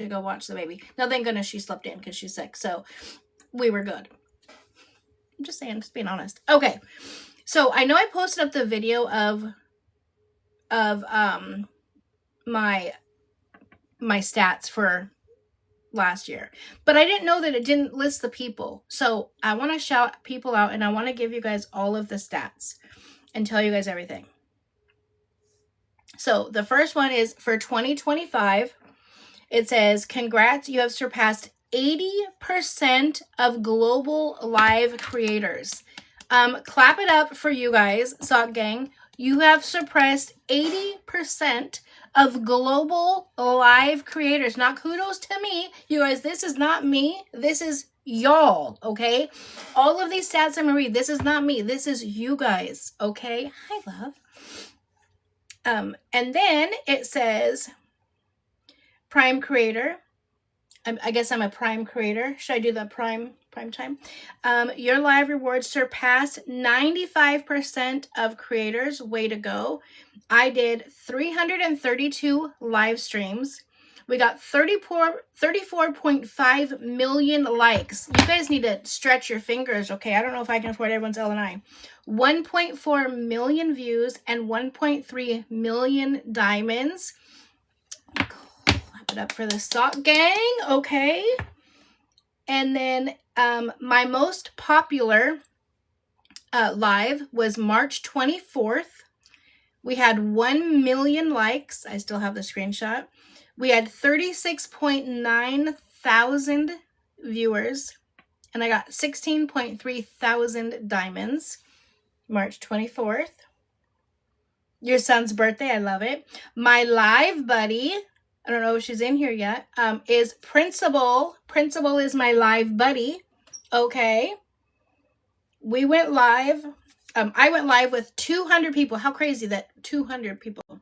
to go watch the baby. Now, thank goodness she slept in because she's sick. So we were good. I'm just saying, just being honest. Okay. So I know I posted up the video of my stats for last year, but I didn't know that it didn't list the people. So I want to shout people out, and I want to give you guys all of the stats and tell you guys everything. So the first one is for 2025. It says, congrats, you have surpassed 80% of global live creators. Clap it up for you guys, Sock Gang. You have surpassed 80% of global live creators. Now, kudos to me. You guys, this is not me. This is y'all, okay? All of these stats I'm going to read, this is not me. This is you guys, okay? Hi, love. And then it says, Prime creator. I guess I'm a Prime creator. Should I do the Prime time? Your live rewards surpassed 95% of creators. Way to go. I did 332 live streams. We got 34.5 million likes. You guys need to stretch your fingers, okay? I don't know if I can afford everyone's L&I. 1.4 million views and 1.3 million diamonds. Clap it up for the Sock Gang, okay? And then my most popular live was March 24th. We had 1 million likes. I still have the screenshot. We had 36.9 thousand viewers. And I got 16.3 thousand diamonds. March 24th. Your son's birthday. I love it. My live buddy, I don't know if she's in here yet, is Principal. Principal is my live buddy. Okay. We went live. I went live with 200 people. How crazy that 200 people.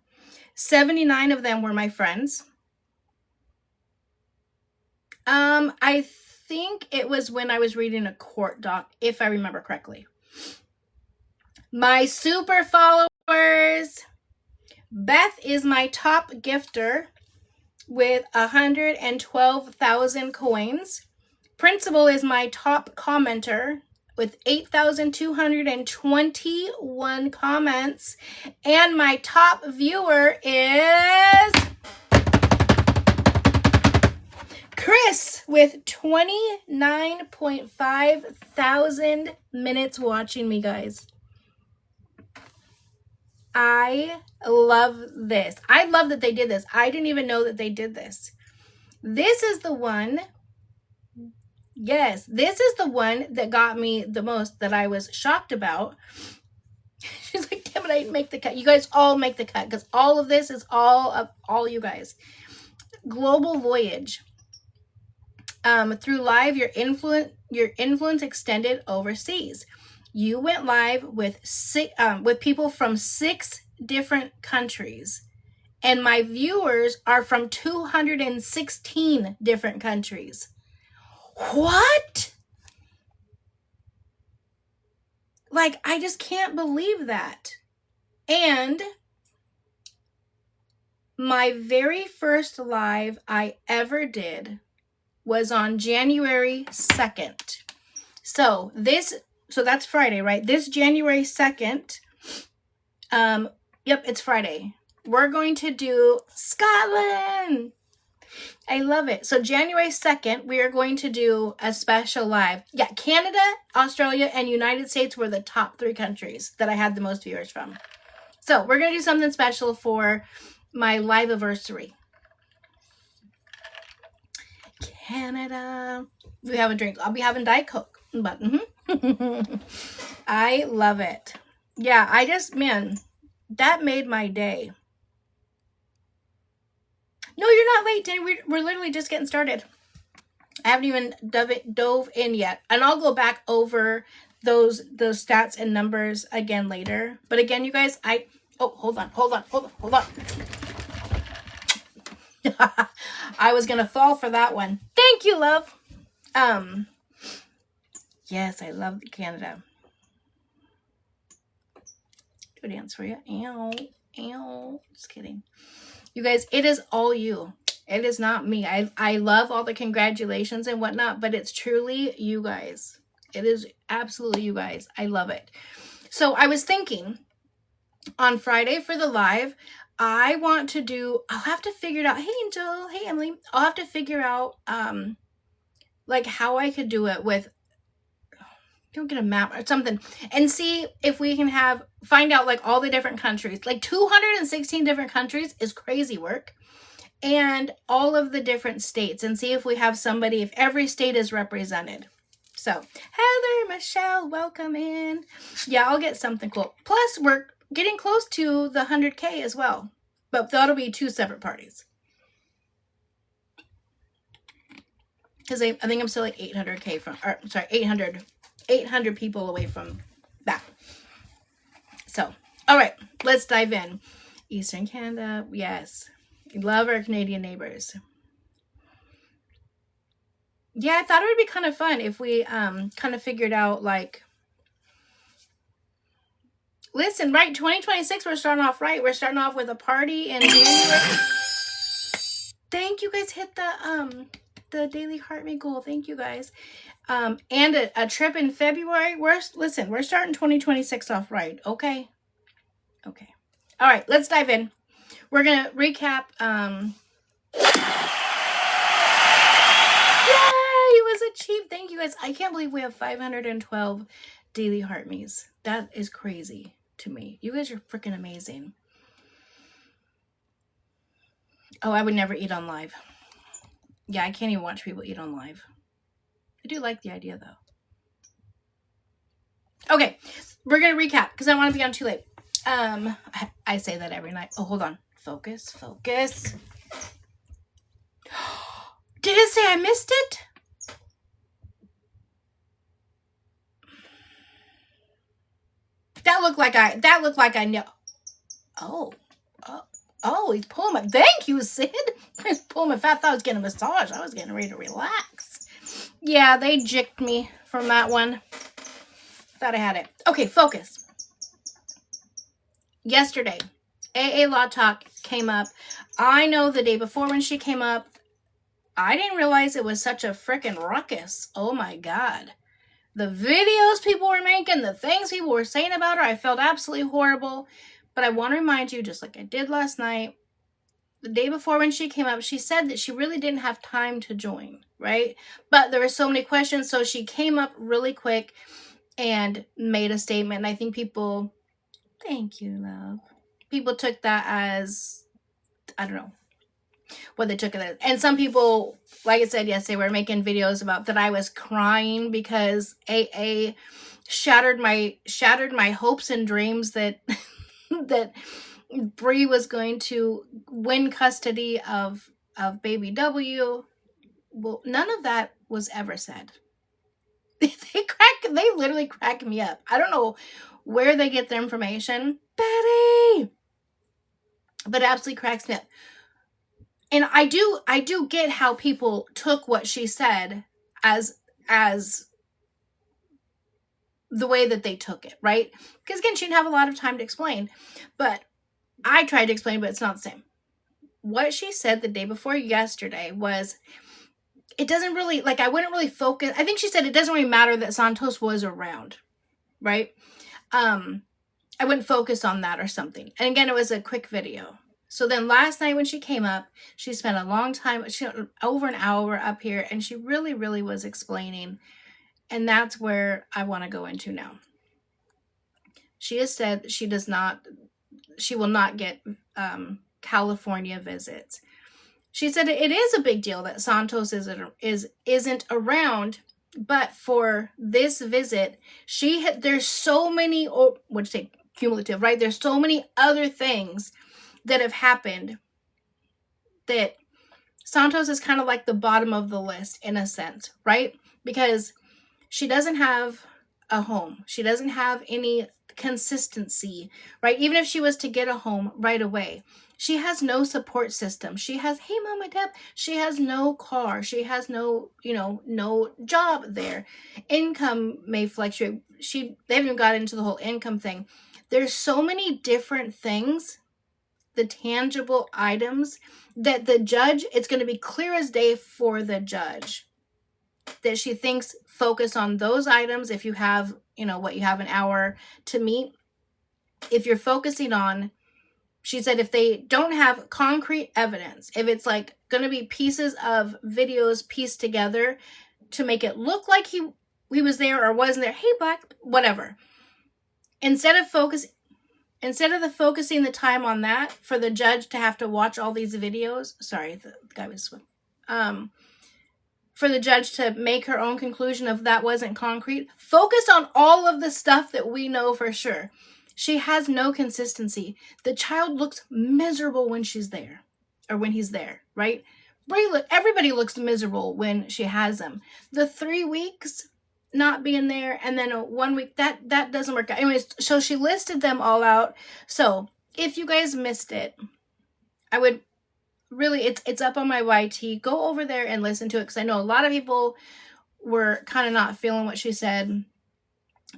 79 of them were my friends. I think it was when I was reading a court doc, if I remember correctly. My super followers. Beth is my top gifter with 112,000 coins. Principal is my top commenter with 8,221 comments. And my top viewer is Chris with 29.5 thousand minutes watching me, guys. I love this. I love that they did this. I didn't even know that they did this. This is the one. Yes, this is the one that got me the most, that I was shocked about. She's like, damn it, I didn't make the cut. You guys all make the cut, because all of this is all of all you guys. Global Voyage. Through live, your influence extended overseas. You went live with people from 6 different countries, and my viewers are from 216 different countries. What? Like, I just can't believe that. And my very first live I ever did was on January 2nd. So that's Friday, right? This January 2nd, yep, it's Friday. We're going to do Scotland. I love it. So January 2nd, we are going to do a special live. Yeah, Canada, Australia, and United States were the top 3 countries that I had the most viewers from. So we're going to do something special for my live anniversary. Canada. We have a drink. I'll be having Diet Coke. But I love it. Yeah, man, that made my day. No, you're not late, Danny. We're literally just getting started. I haven't even dove in yet. And I'll go back over those stats and numbers again later. But again, you guys, oh, hold on. I was going to fall for that one. Thank you, love. Yes, I love Canada. Do a dance for you. Ow. Just kidding. You guys, it is all you. It is not me. I love all the congratulations and whatnot, but it's truly you guys. It is absolutely you guys. I love it. So I was thinking on Friday for the live, I want to do, I'll have to figure it out. Hey, Angel. Hey, Emily. I'll have to figure out, like how I could do it with, don't get a map or something, and see if we can find out like all the different countries. Like 216 different countries is crazy work. And all of the different states, and see if we have somebody, if every state is represented. So Heather, Michelle, welcome in. Yeah, I'll get something cool. Plus we're getting close to the 100K as well, but that'll be 2 separate parties, because I think I'm still like 800K from, or sorry, 800 people away from that. So all right, let's dive in. Eastern Canada, yes. Love our Canadian neighbors. Yeah, I thought it would be kind of fun if we kind of figured out, like, listen, right, 2026, we're starting off right. We're starting off with a party in January. Thank you guys. Hit the daily heart rate goal. Thank you guys. And a trip in February. Listen, we're starting 2026 off right. Okay. Okay. All right, let's dive in. We're going to recap. Yay, it was achieved. Thank you guys. I can't believe we have 512 daily heart me's. That is crazy to me. You guys are freaking amazing. Oh, I would never eat on live. Yeah, I can't even watch people eat on live. I do like the idea though. Okay, we're going to recap because I want to be on too late. I say that every night. Oh, hold on. Focus. Did it say I missed it? That looked like I know. Oh, he's pulling my, thank you, Sid. He's pulling my fat. I thought I was getting a massage. I was getting ready to relax. Yeah, they jicked me from that one. Thought I had it. Okay, focus. Yesterday, AA Law Talk came up. I know the day before when she came up, I didn't realize it was such a freaking ruckus. Oh my God. The videos people were making, the things people were saying about her, I felt absolutely horrible. But I want to remind you, just like I did last night, the day before when she came up, she said that she really didn't have time to join, right? But there were so many questions, so she came up really quick and made a statement. And I think people, thank you, love. People took that as, I don't know what they took it as. And some people, like I said yesterday, were making videos about that I was crying because AA shattered my hopes and dreams that that Bree was going to win custody of baby W. Well, none of that was ever said. They literally crack me up. I don't know where they get their information. Betty! But it absolutely cracks me up. And I do get how people took what she said as the way that they took it, right? Because again, she didn't have a lot of time to explain. But I tried to explain, but it's not the same. What she said the day before yesterday was, it doesn't really, like, I wouldn't really focus. I think she said it doesn't really matter that Santos was around, right? I wouldn't focus on that or something. And again, it was a quick video. So then last night when she came up, she spent a long time, over an hour up here, and she really, really was explaining. And that's where I want to go into now. She has said she will not get California visits. She said it is a big deal that Santos isn't around, but for this visit, there's so many, what'd you say, cumulative, right? There's so many other things that have happened that Santos is kind of like the bottom of the list in a sense, right? Because she doesn't have a home. She doesn't have any consistency, right? Even if she was to get a home right away, she has no support system. She has, hey, Mama Deb, she has no car. She has no, no job there. Income may fluctuate. They haven't even got into the whole income thing. There's so many different things the tangible items that the judge, it's going to be clear as day for the judge that she thinks focus on those items. If you have, you know, what you have an hour to meet, if you're focusing on, she said, if they don't have concrete evidence, if it's like going to be pieces of videos pieced together to make it look like he was there or wasn't there, hey, black, whatever. Instead of focusing the time on that for the judge to have to watch all these videos, sorry, the guy was for the judge to make her own conclusion of that wasn't concrete, focus on all of the stuff that we know for sure. She has no consistency. The child looks miserable when she's there, or when he's there, right? Everybody looks miserable when she has them. The 3 weeks not being there, and then 1 week, that doesn't work out. Anyways, so she listed them all out. So if you guys missed it, I would really, it's up on my YT. Go over there and listen to it, because I know a lot of people were kind of not feeling what she said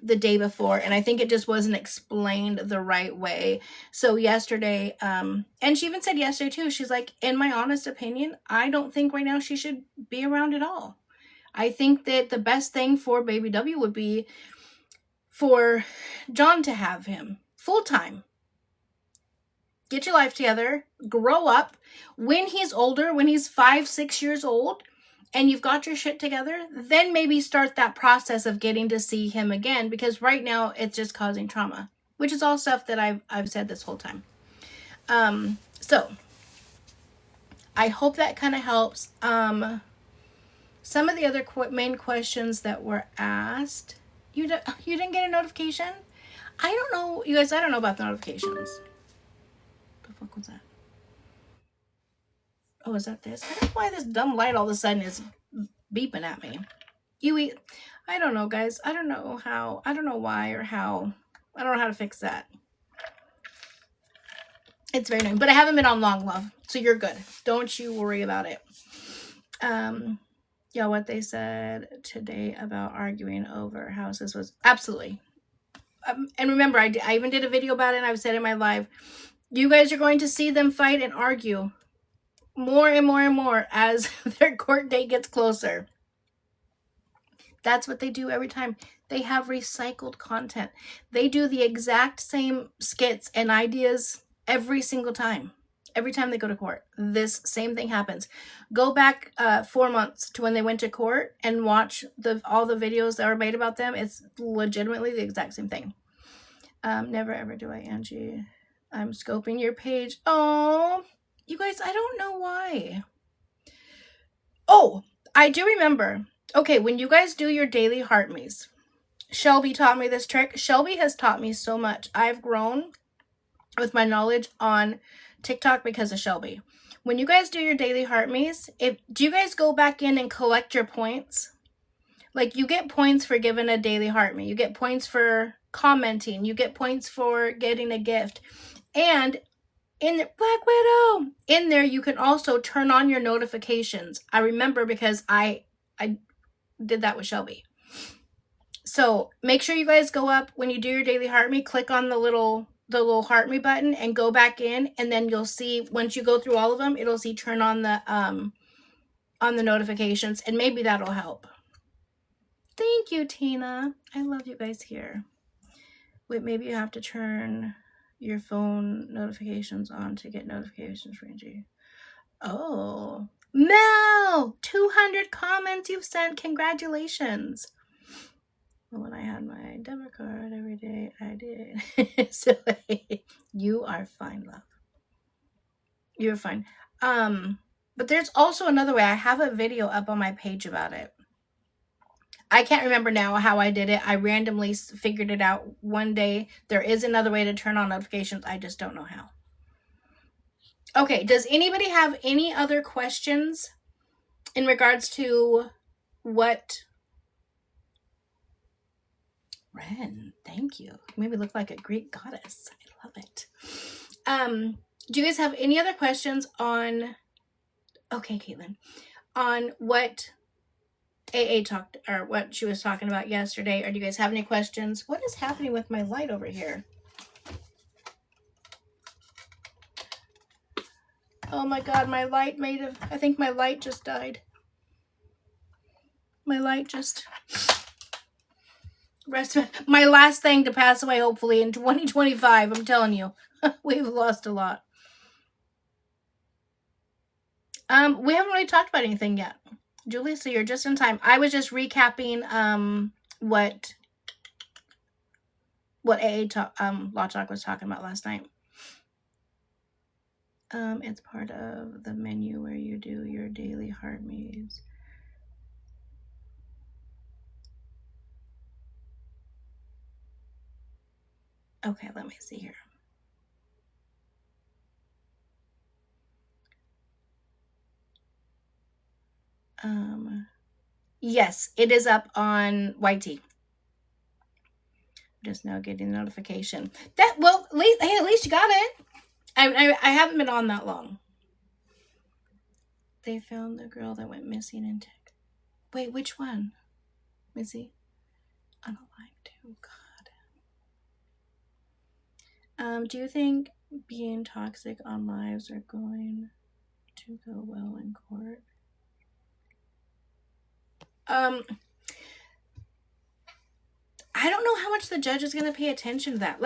the day before, and I think it just wasn't explained the right way. So yesterday, and she even said yesterday too, she's like, in my honest opinion, I don't think right now she should be around at all. I think that the best thing for baby W would be for John to have him full-time. Get your life together, grow up. When he's older, when he's 5-6 years old, and you've got your shit together, then maybe start that process of getting to see him again, because right now it's just causing trauma, which is all stuff that I've said this whole time. So I hope that kind of helps. Some of the other main questions that were asked, you didn't get a notification? I don't know, you guys, I don't know about the notifications. What the fuck was that? Oh, is that this? I don't know why this dumb light all of a sudden is beeping at me. I don't know, guys. I don't know how. I don't know why or how. I don't know how to fix that. It's very annoying. But I haven't been on long, love. So you're good. Don't you worry about it. Yeah, what they said today about arguing over houses was absolutely. And remember, I even did a video about it, and I've said in my live, you guys are going to see them fight and argue more and more and more as their court date gets closer. That's what they do every time. They have recycled content. They do the exact same skits and ideas every single time. Every time they go to court, this same thing happens. Go back 4 months to when they went to court and watch all the videos that were made about them. It's legitimately the exact same thing. Never ever do I, Angie. I'm scoping your page. Oh, you guys, I don't know why. Oh, I do remember. Okay, when you guys do your daily heart maze, Shelby taught me this trick. Shelby has taught me so much. I've grown with my knowledge on TikTok because of Shelby. When you guys do your daily heart maze, do you guys go back in and collect your points? Like, you get points for giving a daily heart maze. You get points for commenting. You get points for getting a gift. And in the Black Widow, in there, you can also turn on your notifications. I remember because I did that with Shelby. So make sure you guys go up when you do your daily heart me, click on the little heart me button and go back in, and then you'll see, once you go through all of them, it'll see turn on the notifications, and maybe that'll help. Thank you, Tina. I love you guys here. Wait, maybe you have to turn your phone notifications on to get notifications for Angie. Oh, Mel, 200 comments you've sent. Congratulations. Well, when I had my debit card every day, I did. So you are fine, love. You're fine. But there's also another way. I have a video up on my page about it. I can't remember now how I did it. I randomly figured it out one day. There is another way to turn on notifications. I just don't know how. Okay, does anybody have any other questions in regards to what... Ren, thank you. You made me look like a Greek goddess. I love it. Do you guys have any other questions on... Okay, Caitlin. On what... AA talked, or what she was talking about yesterday, or do you guys have any questions? What is happening with my light over here? Oh my God, my light I think my light just died. My light just... My last thing to pass away, hopefully, in 2025. I'm telling you, we've lost a lot. We haven't really talked about anything yet. Julie, so you're just in time. I was just recapping what AA Law Talk was talking about last night. It's part of the menu where you do your daily heart maze. Okay, let me see here. Yes, it is up on YT. Just now getting notification. Well, at least you got it. I haven't been on that long. They found the girl that went missing in tech. Wait, which one? Missy? I don't like to. God. Do you think being toxic on lives are going to go well in court? I don't know how much the judge is going to pay attention to that.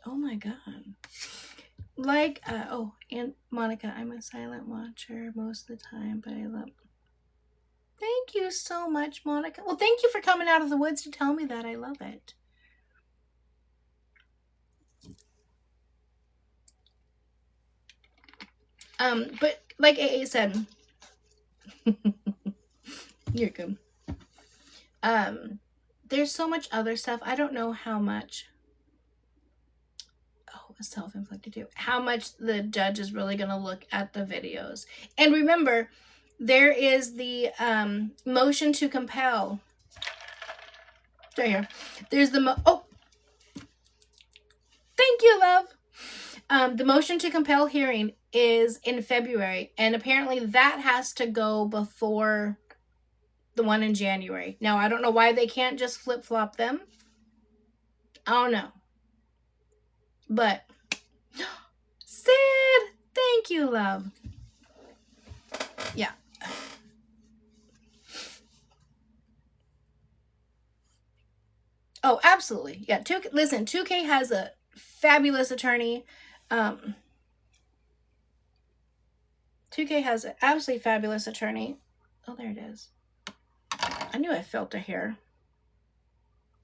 Oh my God. And Monica, I'm a silent watcher most of the time, but I love... Thank you so much, Monica. Well, thank you for coming out of the woods to tell me that. I love it. But like AA said, you're good. There's so much other stuff. I don't know how much... self-inflicted too. How much the judge is really going to look at the videos. And remember, there is the motion to compel. Right here. There's the thank you, love. The motion to compel hearing is in February, and apparently that has to go before the one in January. Now, I don't know why they can't just flip-flop them. I don't know. But Sid, thank you, love. Yeah. Oh, absolutely. Yeah. 2K has a fabulous attorney. 2K has an absolutely fabulous attorney. Oh, there it is. I knew I felt a hair.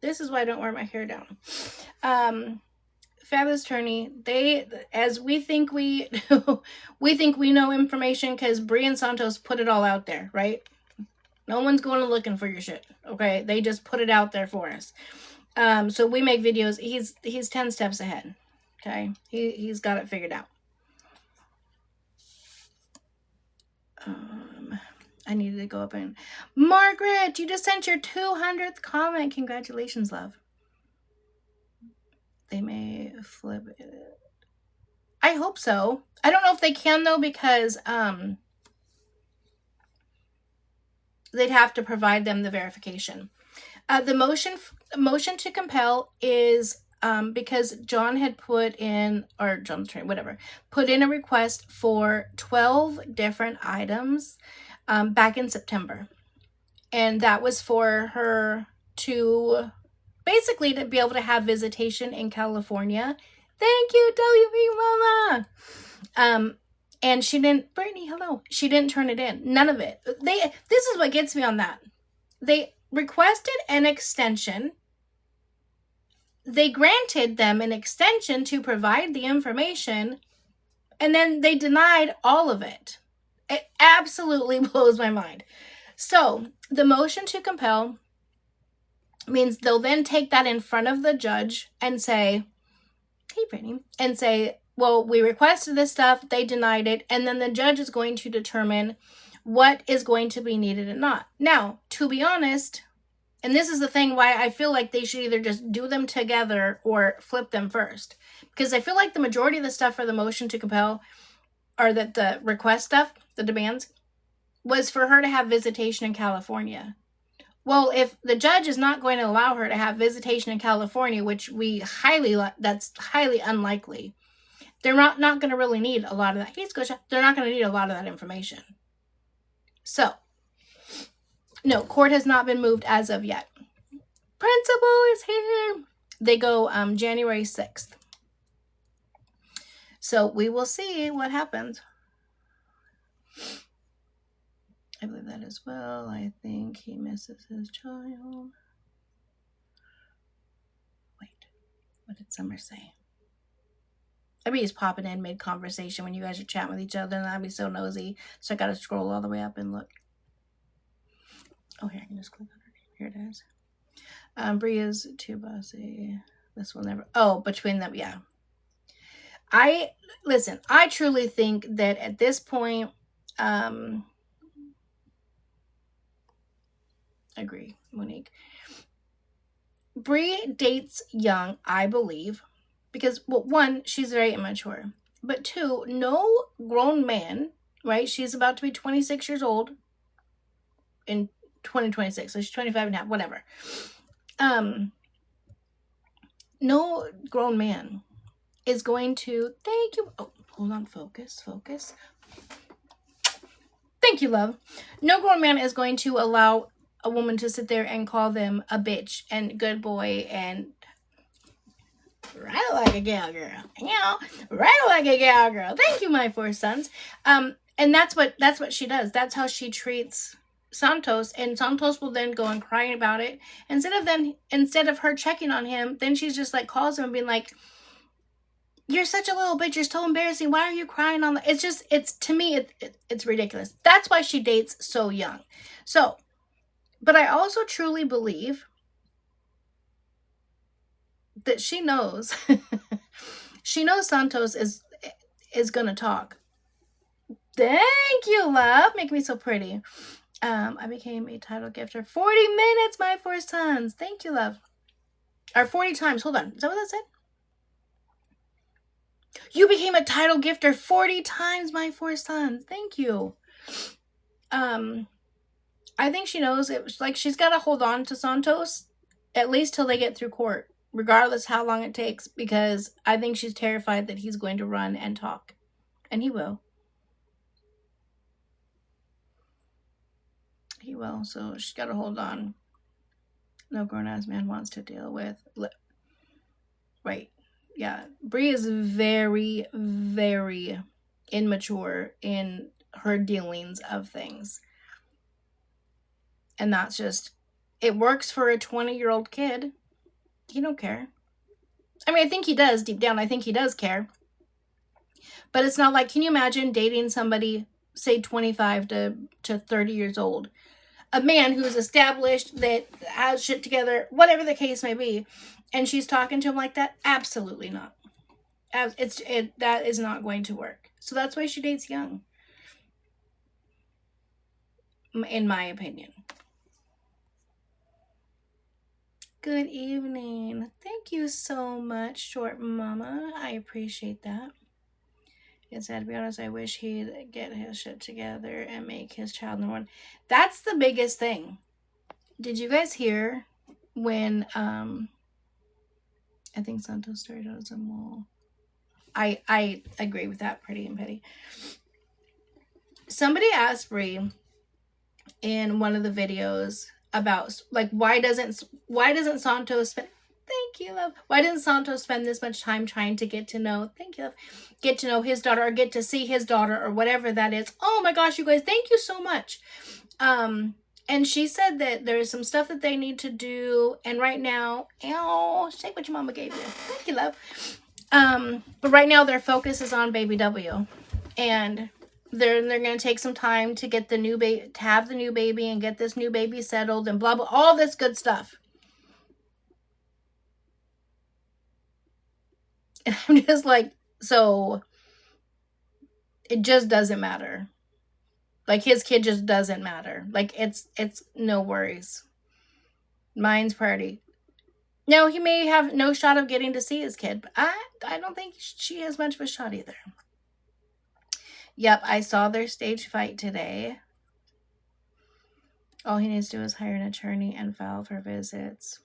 This is why I don't wear my hair down. Fabulous attorney. We think we know information because BEI Santos put it all out there, right? No one's going and looking for your shit, okay? They just put it out there for us. So we make videos. He's 10 steps ahead, okay? He's got it figured out. I needed to go up and... Margaret, you just sent your 200th comment. Congratulations, love. They may flip it. I hope so. I don't know if they can, though, because they'd have to provide them the verification. The motion to compel is because John had put in a request for 12 different items back in September. And that was for her to basically to be able to have visitation in California. Thank you, WB Mama. And she didn't, Brittany, hello. She didn't turn it in. None of it. This is what gets me on that. They requested an extension. They granted them an extension to provide the information, and then they denied all of it. It absolutely blows my mind. So the motion to compel means they'll then take that in front of the judge and say, hey, Brittany, and say, well, we requested this stuff, they denied it, and then the judge is going to determine what is going to be needed and not. Now, to be honest, and this is the thing why I feel like they should either just do them together or flip them first. Because I feel like the majority of the stuff for the motion to compel, or that the request stuff, the demands, was for her to have visitation in California. Well, if the judge is not going to allow her to have visitation in California, which that's highly unlikely, they're not going to really need a lot of that. Hey, Scotia, they're not going to need a lot of that information. So, no, court has not been moved as of yet. Principal is here. They go January 6th. So we will see what happens. I believe that as well. I think he misses his child. Wait, what did Summer say? I'd be just popping in mid-conversation when you guys are chatting with each other, and I'd be so nosy. So I gotta scroll all the way up and look. Oh, here, I can just click on her name. Here it is. Bria's too bossy. This will never... Oh, between them, yeah. Listen, I truly think that at this point, agree, Monique. Bri dates young, I believe, because, well, one, she's very immature, but two, no grown man, right? She's about to be 26 years old in 2026, so she's 25 and a half, whatever. No grown man is going to, thank you, oh, hold on, focus. Thank you, love. No grown man is going to allow a woman to sit there and call them a bitch and good boy and ride like a gal girl. You know, ride like a gal girl. Thank you, my 4 sons. And that's what she does. That's how she treats Santos, and Santos will then go and crying about it. Instead of her checking on him, then she's just like calls him and being like, "You're such a little bitch. You're so embarrassing. Why are you crying on the?" It's to me, it's ridiculous. That's why she dates so young. So, but I also truly believe that she knows, she knows Santos is gonna talk. Thank you, love. Make me so pretty. I became a title gifter. 40 minutes, my 4 sons. Thank you, love. Or 40 times. Hold on. Is that what that said? You became a title gifter 40 times, my 4 sons. Thank you. I think she knows it. Like, she's got to hold on to Santos at least till they get through court, regardless how long it takes, because I think she's terrified that he's going to run and talk. And he will. He will. So she's got to hold on. No grown-ass man wants to deal with. Right. Yeah. Bri is very, very immature in her dealings of things. And that's just, it works for a 20-year-old kid. He don't care. I mean, I think he does deep down. I think he does care. But it's not like, can you imagine dating somebody, say 25 to 30 years old? A man who's established, that has shit together, whatever the case may be, and she's talking to him like that? Absolutely not. That is not going to work. So that's why she dates young, in my opinion. Good evening. Thank you so much, Short Mama. I appreciate that. It said, to be honest, I wish he'd get his shit together and make his child number 1. That's the biggest thing. Did you guys hear when I think Santos started out as a mole? I agree with that, pretty and petty. Somebody asked Bri in one of the videos about, like, why doesn't Santos spend, thank you, love, why doesn't Santos spend this much time trying to get to know, thank you, love, get to know his daughter, or get to see his daughter, or whatever that is. Oh my gosh, you guys, thank you so much. And she said that there's some stuff that they need to do, and right now, shake what your mama gave you. Thank you, love. But right now their focus is on baby W, and they're going to take some time to get the new baby, to have the new baby, and get this new baby settled, and blah blah, all this good stuff. And I'm just like, so it just doesn't matter. Like, his kid just doesn't matter. Like, it's no worries. Mine's priority. No, he may have no shot of getting to see his kid, but I don't think she has much of a shot either. Yep, I saw their stage fight today. All he needs to do is hire an attorney and file for visits.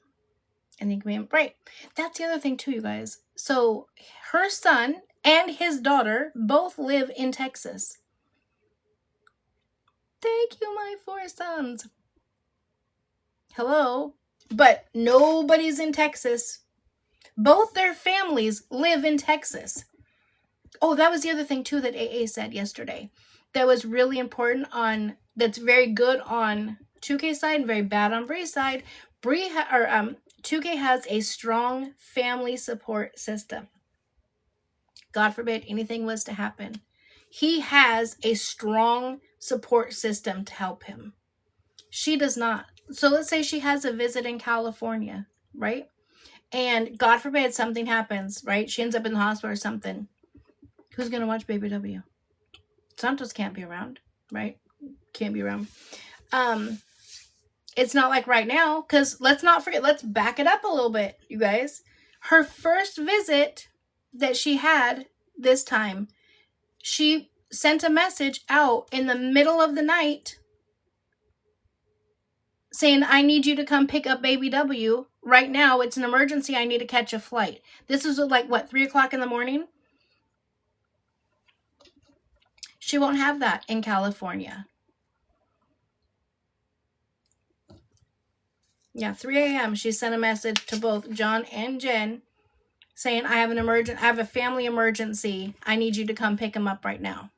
And he can be right. That's the other thing too, you guys. So her son and his daughter both live in Texas. Thank you, my 4 sons. Hello. But nobody's in Texas. Both their families live in Texas. Oh, that was the other thing too that AA said yesterday. That was really important that's very good on 2K side and very bad on Bree's side. 2K has a strong family support system. God forbid anything was to happen. He has a strong support system to help him. She does not. So let's say she has a visit in California, right? And God forbid something happens, right? She ends up in the hospital or something. Who's going to watch Baby W? Santos can't be around, right? Can't be around. It's not like right now, because let's not forget, let's back it up a little bit, you guys. Her first visit that she had this time, she sent a message out in the middle of the night saying, I need you to come pick up Baby W. Right now, it's an emergency. I need to catch a flight. This is like, what, 3 o'clock in the morning? She won't have that in California. Yeah, 3 a.m. she sent a message to both John and Jen saying, I have a family emergency. I need you to come pick him up right now.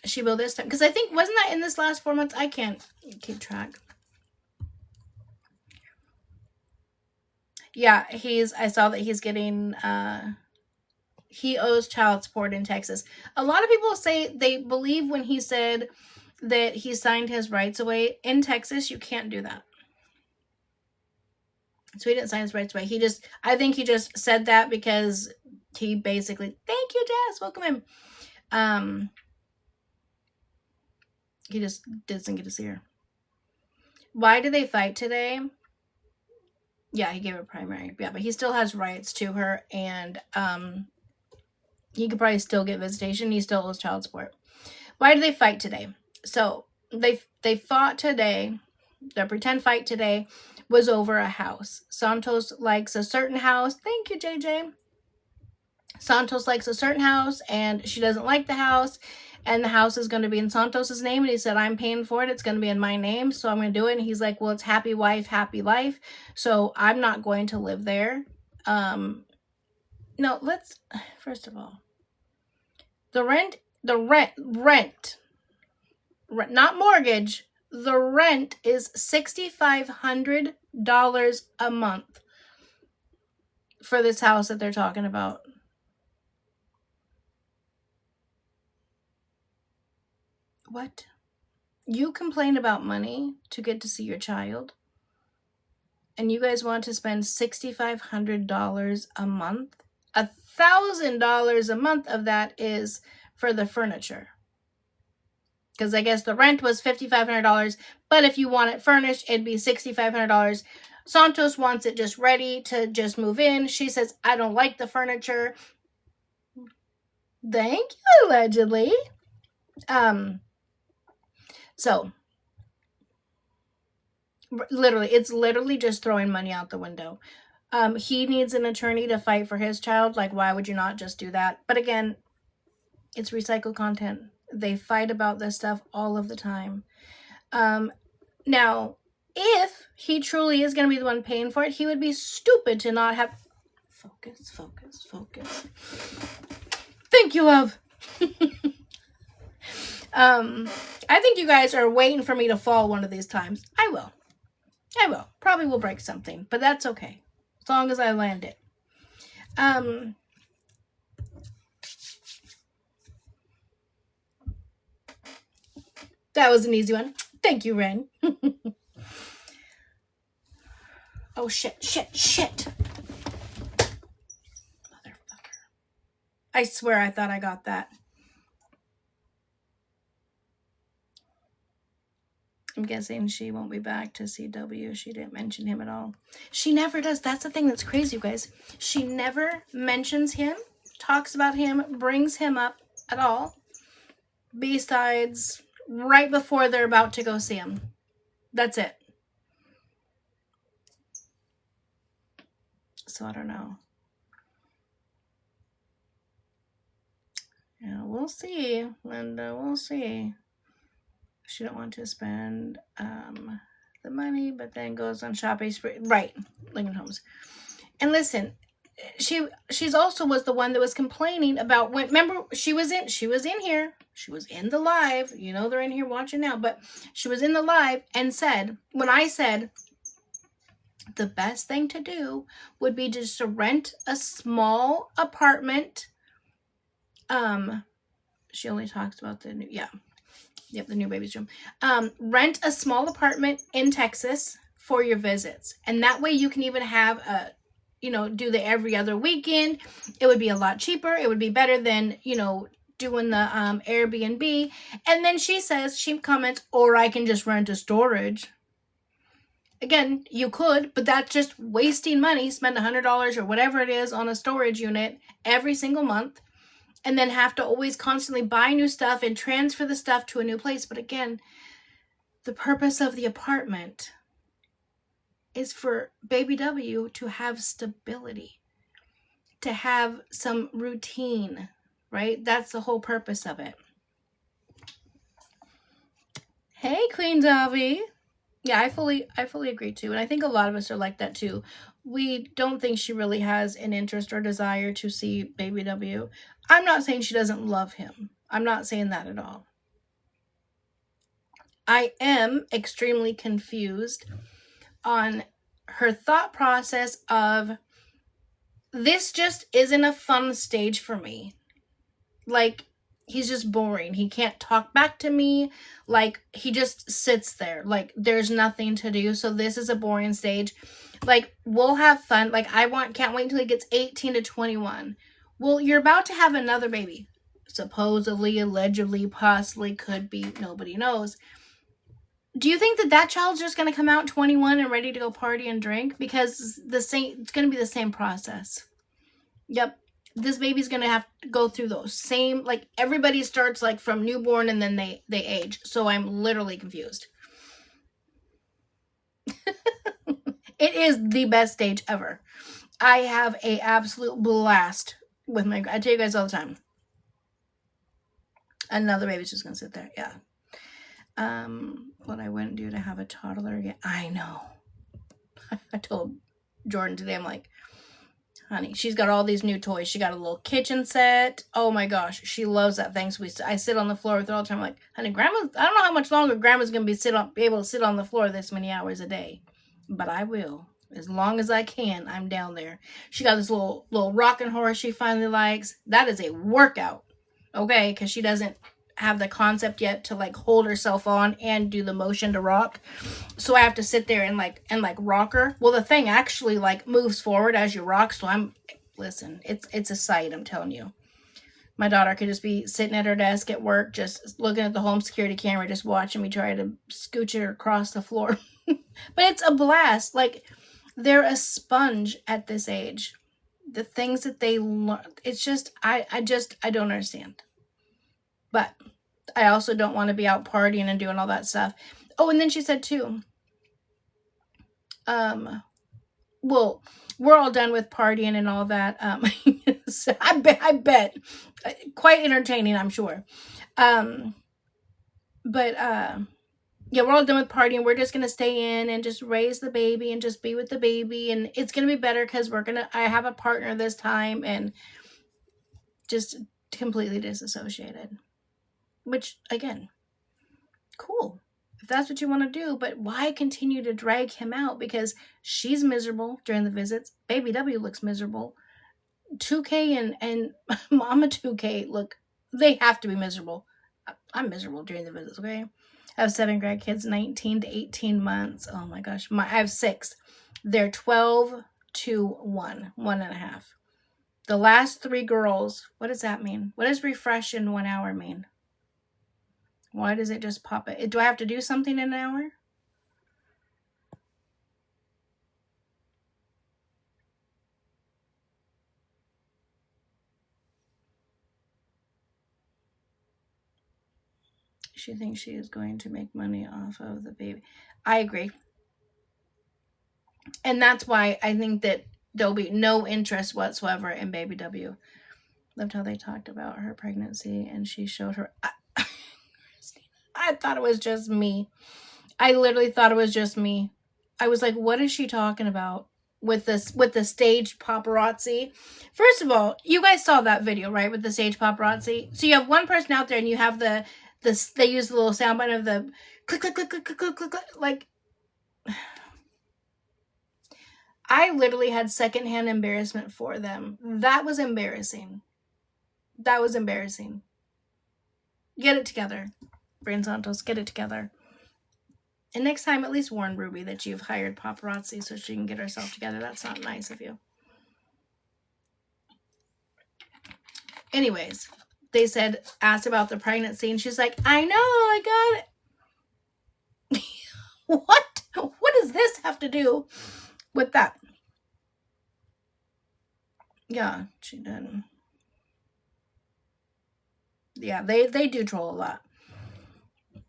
She will this time. Because I think, wasn't that in this last 4 months? I can't keep track. Yeah, I saw that he's getting, he owes child support in Texas. A lot of people say they believe when he said that he signed his rights away. In Texas, you can't do that. So he didn't sign his rights away. I think he just said that because he basically, thank you, Jess, welcome him. He just doesn't get to see her. Why did they fight today? Yeah, he gave her primary. Yeah, but he still has rights to her, and he could probably still get visitation. He still owes child support. Why did they fight today? So they fought today. The pretend fight today was over a house. Santos likes a certain house. Thank you, JJ. Santos likes a certain house, and she doesn't like the house. And the house is going to be in Santos's name. And he said, I'm paying for it. It's going to be in my name. So I'm going to do it. And he's like, well, it's happy wife, happy life. So I'm not going to live there. No, first of all, the rent, not mortgage. The rent is $6,500 a month for this house that they're talking about. What? You complain about money to get to see your child, and you guys want to spend $6,500 a month? $1,000 a month of that is for the furniture. Because I guess the rent was $5,500, but if you want it furnished, it'd be $6,500. Santos wants it just ready to just move in. She says, I don't like the furniture. Thank you, allegedly. So, it's literally just throwing money out the window. He needs an attorney to fight for his child. Like, why would you not just do that? But again, it's recycled content. They fight about this stuff all of the time. Now, if he truly is going to be the one paying for it, he would be stupid to not have... Focus. Thank you, love. I think you guys are waiting for me to fall one of these times. I will. Probably will break something, but that's okay. As long as I land it. That was an easy one. Thank you, Ren. Oh, shit. Motherfucker. I swear I thought I got that. I'm guessing she won't be back to CW. She didn't mention him at all. She never does. That's the thing that's crazy, you guys. She never mentions him, talks about him, brings him up at all. Besides right before they're about to go see him. That's it. So I don't know. Yeah, we'll see, Linda. We'll see. She don't want to spend the money, but then goes on shopping spree. Right, Lincoln Homes. And listen, she's also was the one that was complaining about when. Remember, she was in here. She was in the live. You know they're in here watching now, but she was in the live and said, when I said the best thing to do would be just to rent a small apartment. She only talks about the new, the new baby's room. Rent a small apartment in Texas for your visits, and that way you can even have a, do the every other weekend. It would be a lot cheaper. It would be better than, doing the Airbnb. And then she comments, or I can just rent a storage. Again, you could, but that's just wasting money. Spend $100 or whatever it is on a storage unit every single month, and then have to always constantly buy new stuff and transfer the stuff to a new place. But again, the purpose of the apartment is for baby W to have stability, to have some routine, right? That's the whole purpose of it. Hey, Queen Davi. Yeah, I fully agree too. And I think a lot of us are like that too. We don't think she really has an interest or desire to see baby W. I'm not saying she doesn't love him. I'm not saying that at all. I am extremely confused on her thought process of, this just isn't a fun stage for me. Like, he's just boring. He can't talk back to me. Like, he just sits there. Like, there's nothing to do. So this is a boring stage. Like, we'll have fun. Like, can't wait until he gets 18 to 21. Well, you're about to have another baby. Supposedly, allegedly, possibly, could be. Nobody knows. Do you think that child's just going to come out 21 and ready to go party and drink? Because it's going to be the same process. Yep. This baby's going to have to go through those same, like, everybody starts like from newborn and then they age. So I'm literally confused. It is the best stage ever. I have a absolute blast with I tell you guys all the time. Another baby's just going to sit there. Yeah. What I wouldn't do to have a toddler again. I know. I told Jordan today, I'm like, honey, she's got all these new toys. She got a little kitchen set. Oh my gosh, she loves that thing. So I sit on the floor with her all the time. I'm like, honey, I don't know how much longer Grandma's gonna be able to sit on the floor this many hours a day, but I will. As long as I can, I'm down there. She got this little rocking horse she finally likes. That is a workout, okay? Because she doesn't have the concept yet to like hold herself on and do the motion to rock. So I have to sit there and rock her. Well, the thing actually like moves forward as you rock. So it's a sight, I'm telling you. My daughter could just be sitting at her desk at work, just looking at the home security camera, just watching me try to scooch her across the floor. But it's a blast. Like, they're a sponge at this age. The things that they learn, it's just, I don't understand. But I also don't want to be out partying and doing all that stuff. Oh, and then she said too, well, we're all done with partying and all that. So I bet quite entertaining, I'm sure. But yeah, we're all done with partying. We're just going to stay in and just raise the baby and just be with the baby. And it's going to be better because I have a partner this time, and just completely disassociated. Which, again, cool. If that's what you want to do, but why continue to drag him out? Because she's miserable during the visits. Baby W looks miserable. 2K and Mama 2K, look, they have to be miserable. I'm miserable during the visits, okay? I have 7 grandkids, 19 to 18 months. Oh my gosh. I have 6. They're 12 to 1.5. The last 3 girls, what does that mean? What does refresh in 1 hour mean? Why does it just pop it? Do I have to do something in an hour? She thinks she is going to make money off of the baby. I agree. And that's why I think that there'll be no interest whatsoever in Baby W. Loved how they talked about her pregnancy and she showed her. I thought it was just me. I literally thought it was just me. I was like, what is she talking about with this, with the stage paparazzi? First of all, you guys saw that video, right? With the stage paparazzi. So you have one person out there and you have the they use the little sound button of the click, click, click, click, click, click, click, click. Like, I literally had secondhand embarrassment for them. That was embarrassing. That was embarrassing. Get it together. Brand Santos, get it together. And next time, at least warn Ruby that you've hired paparazzi so she can get herself together. That's not nice of you. Anyways, they said, asked about the pregnancy, and she's like, I know, I got it. What? What does this have to do with that? Yeah, she did. Yeah, they do troll a lot.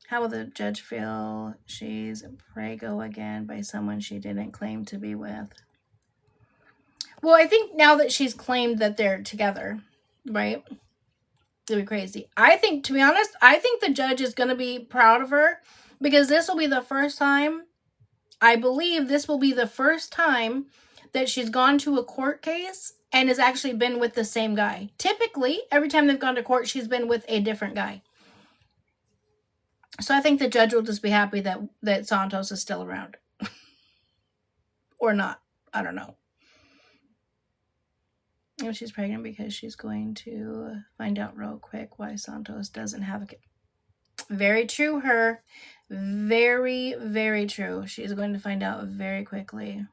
How will the judge feel she's prego again by someone she didn't claim to be with? Well, I think now that she's claimed that they're together, right? It'll be crazy. I think, to be honest, I think the judge is going to be proud of her because this will be the first time, I believe this will be the first time that she's gone to a court case and has actually been with the same guy. Typically, every time they've gone to court, she's been with a different guy. So I think the judge will just be happy that Santos is still around. Or not. I don't know. If she's pregnant because she's going to find out real quick why Santos doesn't have a kid. Very true, her. Very, very true. She's going to find out very quickly.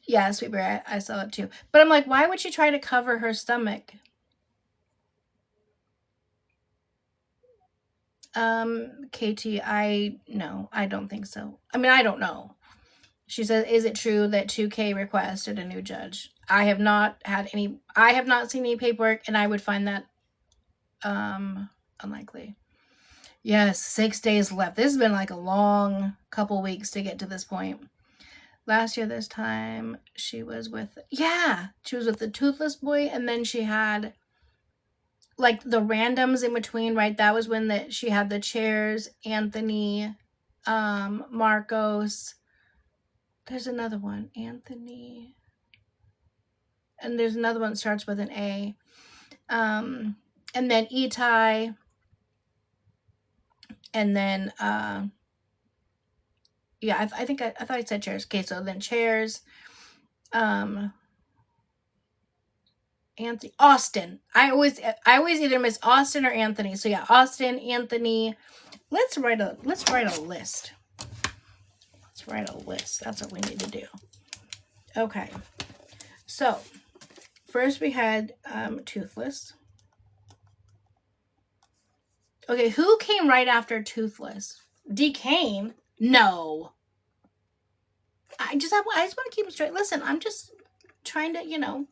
Yeah, Sweet Bear, I saw it too. But I'm like, why would she try to cover her stomach? KT, I don't think so. I mean, I don't know. She says, is it true that 2K requested a new judge? I have not seen any paperwork, and I would find that unlikely. Yes, 6 days left. This has been like a long couple weeks to get to this point. Last year, this time, she was with the toothless boy, and then she had like the randoms in between, right? That was when she had the chairs, Anthony, Marcos. There's another one, Anthony. And there's another one that starts with an A. And then Itai. And then, I thought I said chairs. Okay, so then chairs. Anthony, Austin. I always either miss Austin or Anthony. So yeah, Austin, Anthony. Let's write a list. Let's write a list. That's what we need to do. Okay. So first we had Toothless. Okay, who came right after Toothless? D. Kane? No. I just want to keep it straight. Listen, I'm just trying to,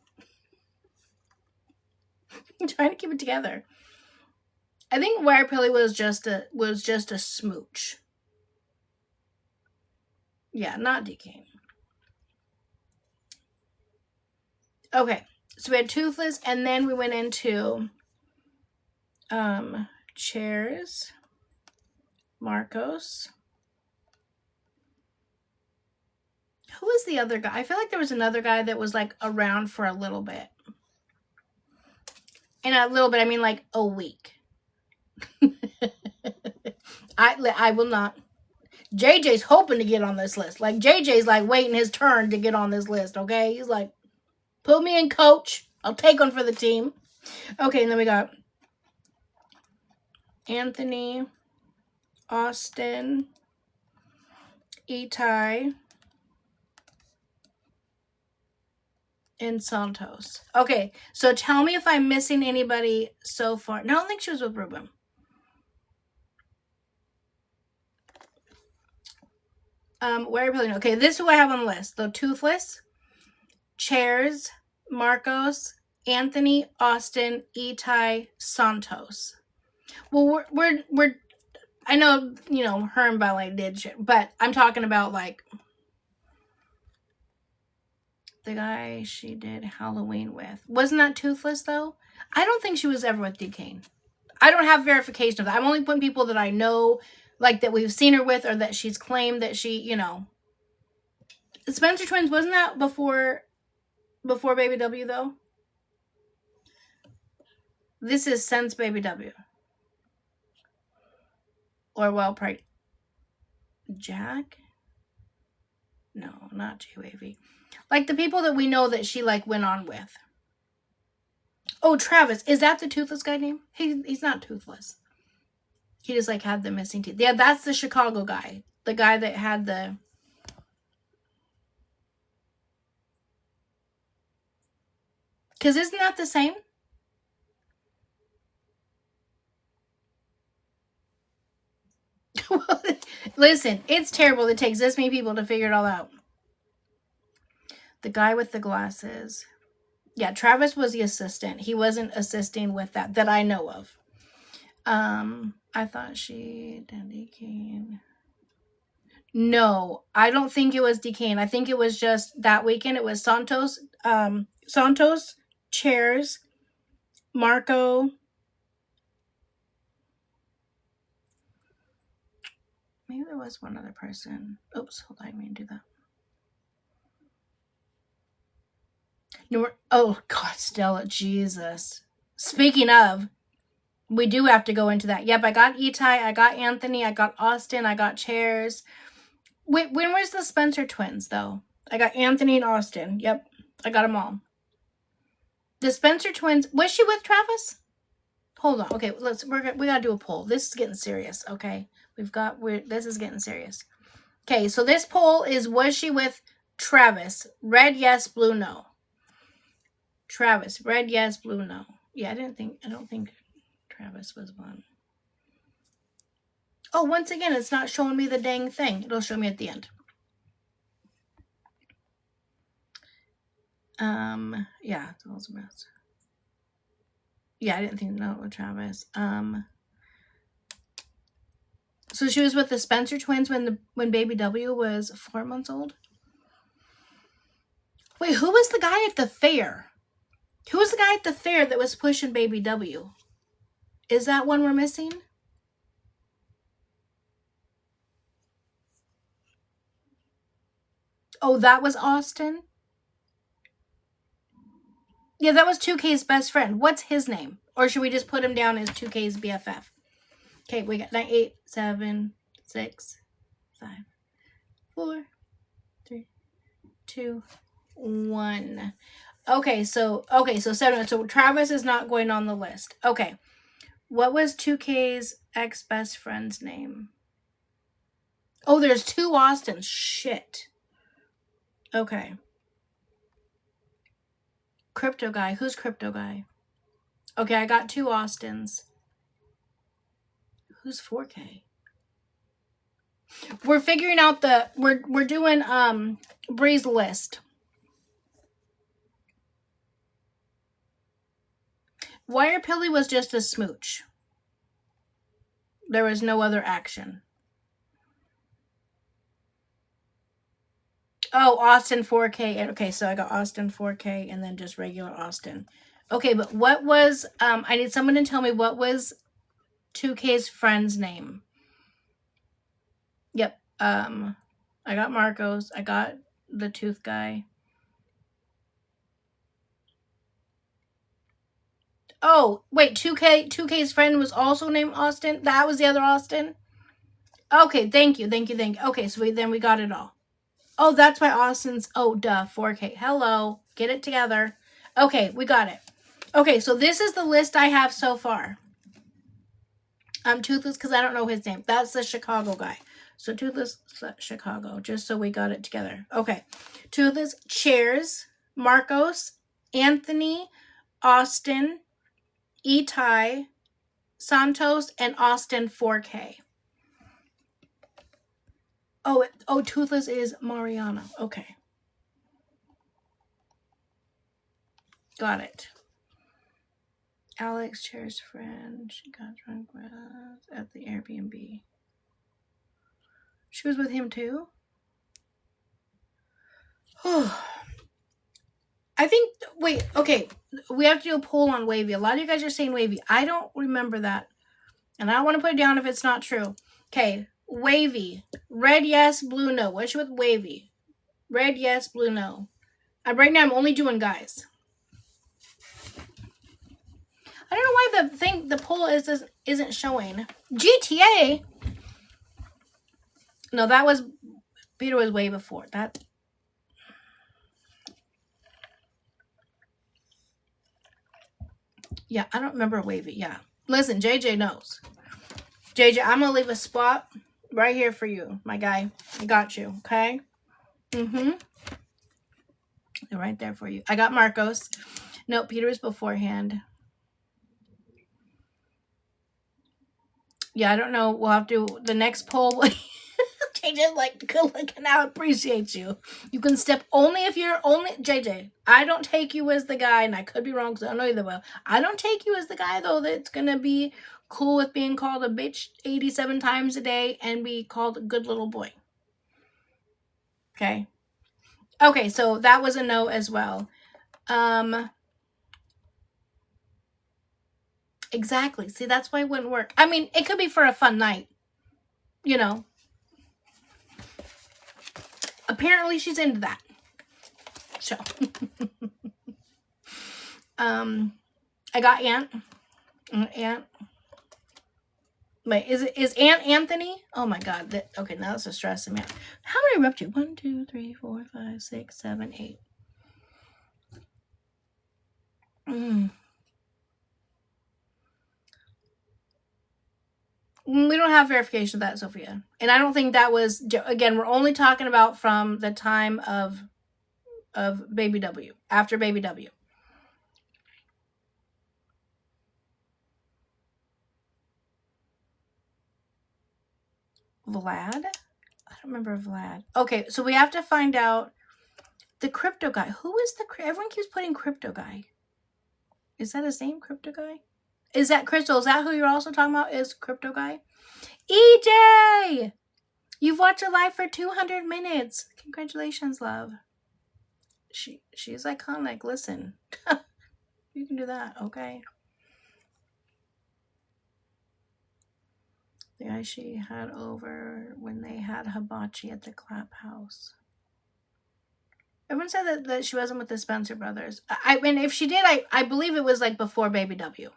trying to keep it together. I think Wire Pilly was just a smooch. Yeah, not D. Kane. Okay, so we had Toothless, and then we went into Chairs, Marcos. Who was the other guy? I feel like there was another guy that was like around for a little bit. And a little bit, I mean like a week. I will not. JJ's hoping to get on this list. Like JJ's like waiting his turn to get on this list, okay? He's like, put me in, coach. I'll take one for the team. Okay, and then we got Anthony, Austin, Itai, and Santos. Okay, so tell me if I'm missing anybody so far. No, I don't think she was with Ruben. Where are you putting? Okay, this is who I have on the list. The Toothless, Chairs, Marcos, Anthony, Austin, Itai, Santos. Well, we're I know, you know, her and Ballet did shit, but I'm talking about like the guy she did Halloween with. Wasn't that Toothless though? I don't think she was ever with Duquesne. I don't have verification of that. I'm only putting people that I know, like that we've seen her with, or that she's claimed that she, you know. The Spencer twins, wasn't that before Baby W though? This is since Baby W. Or well, probably Jack? No, not J Wavy. Like the people that we know that she like went on with. Oh, Travis. Is that the toothless guy name? He's not toothless. He just like had the missing teeth. Yeah, that's the Chicago guy. The guy that had the... Because isn't that the same? Listen, it's terrible. It takes this many people to figure it all out. The guy with the glasses. Yeah, Travis was the assistant. He wasn't assisting with that I know of. I thought she did Duquesne. No, I don't think it was Duquesne. I think it was just that weekend. It was Santos, Chairs, Marco. Maybe there was one other person. Oops, hold on, I didn't do that. No, oh God, Stella, Jesus. Speaking of, we do have to go into that. Yep, I got Itai, I got Anthony, I got Austin, I got Chairs. Wait, when was the Spencer twins though? I got Anthony and Austin. Yep, I got them all. The Spencer twins, was she with Travis? Hold on. Okay, we gotta do a poll. This is getting serious. Okay, this is getting serious. Okay, so this poll is: was she with Travis? Red yes, blue no. Travis, red yes, blue no. Yeah, I don't think Travis was one. Oh, once again, it's not showing me the dang thing. It'll show me at the end. Yeah, it's all a mess. Yeah, I didn't think no with Travis. So she was with the Spencer twins when baby W was 4 months old? Wait, who was the guy at the fair? Who was the guy at the fair that was pushing baby W? Is that one we're missing? Oh, that was Austin? Yeah, that was 2K's best friend. What's his name? Or should we just put him down as 2K's BFF? Okay, we got 9, 8, 7, 6, 5, 4, 3, 2, 1. Okay, so 7. So Travis is not going on the list. Okay. What was 2K's ex-best friend's name? Oh, there's 2 Austins. Shit. Okay. Crypto guy. Who's crypto guy? Okay, I got 2 Austins. Who's 4K? We're figuring out we're doing Bree's list. Wirepilly was just a smooch. There was no other action. Oh, Austin 4K. Okay, so I got Austin 4K and then just regular Austin. Okay, but what was I need someone to tell me what was 2K's friend's name. Yep. I got Marcos. I got the tooth guy. Oh, wait, 2K's friend was also named Austin? That was the other Austin? Okay, thank you. Okay, so we got it all. Oh, that's why Austin's, oh, duh, 4K. Hello, get it together. Okay, we got it. Okay, so this is the list I have so far. Toothless, because I don't know his name. That's the Chicago guy. So Toothless, Chicago, just so we got it together. Okay, Toothless, Chairs, Marcos, Anthony, Austin, Itai, Santos, and Austin 4K. Oh, Toothless is Mariana. Okay. Got it. Alex cherished friend. She got drunk with us at the Airbnb. She was with him too? Oh. I think, wait, okay. We have to do a poll on Wavy. A lot of you guys are saying Wavy. I don't remember that. And I don't want to put it down if it's not true. Okay, Wavy. Red yes, blue no. What's with Wavy? Red yes, blue no. Right now I'm only doing guys. I don't know why the poll isn't showing. GTA. No, that was Peter was way before that. Yeah, I don't remember Wavy. Yeah, listen, JJ knows. JJ, I'm gonna leave a spot right here for you, my guy. I got you. Okay. They're right there for you. I got Marcos. No, Peter was beforehand. Yeah, I don't know. We'll have to the next poll. JJ, like, good looking. I appreciate you. You can step only if you're only JJ. I don't take you as the guy, and I could be wrong because I don't know you that well. I don't take you as the guy though that's gonna be cool with being called a bitch 87 times a day and be called a good little boy. Okay. Okay, so that was a no as well. Exactly. See, that's why it wouldn't work. I mean, it could be for a fun night. You know. Apparently she's into that. So I got Aunt. Aunt. Wait, is Aunt Anthony? Oh my god. Okay, now that's a stressing me out. How many are we up to? 1, 2, 3, 4, 5, 6, 7, 8. We don't have verification of that, Sophia. And I don't think that was, again, we're only talking about from the time of Baby W, after Baby W. Vlad? I don't remember Vlad. Okay, so we have to find out the crypto guy. Who is everyone keeps putting crypto guy. Is that his name, crypto guy? Is that Crystal? Is that who you're also talking about? Is crypto guy? EJ! You've watched a live for 200 minutes. Congratulations, love. She's iconic. Listen. You can do that, okay? The guy she had over when they had hibachi at the Clap House. Everyone said that she wasn't with the Spencer brothers. I mean, if she did, I believe it was like before Baby W.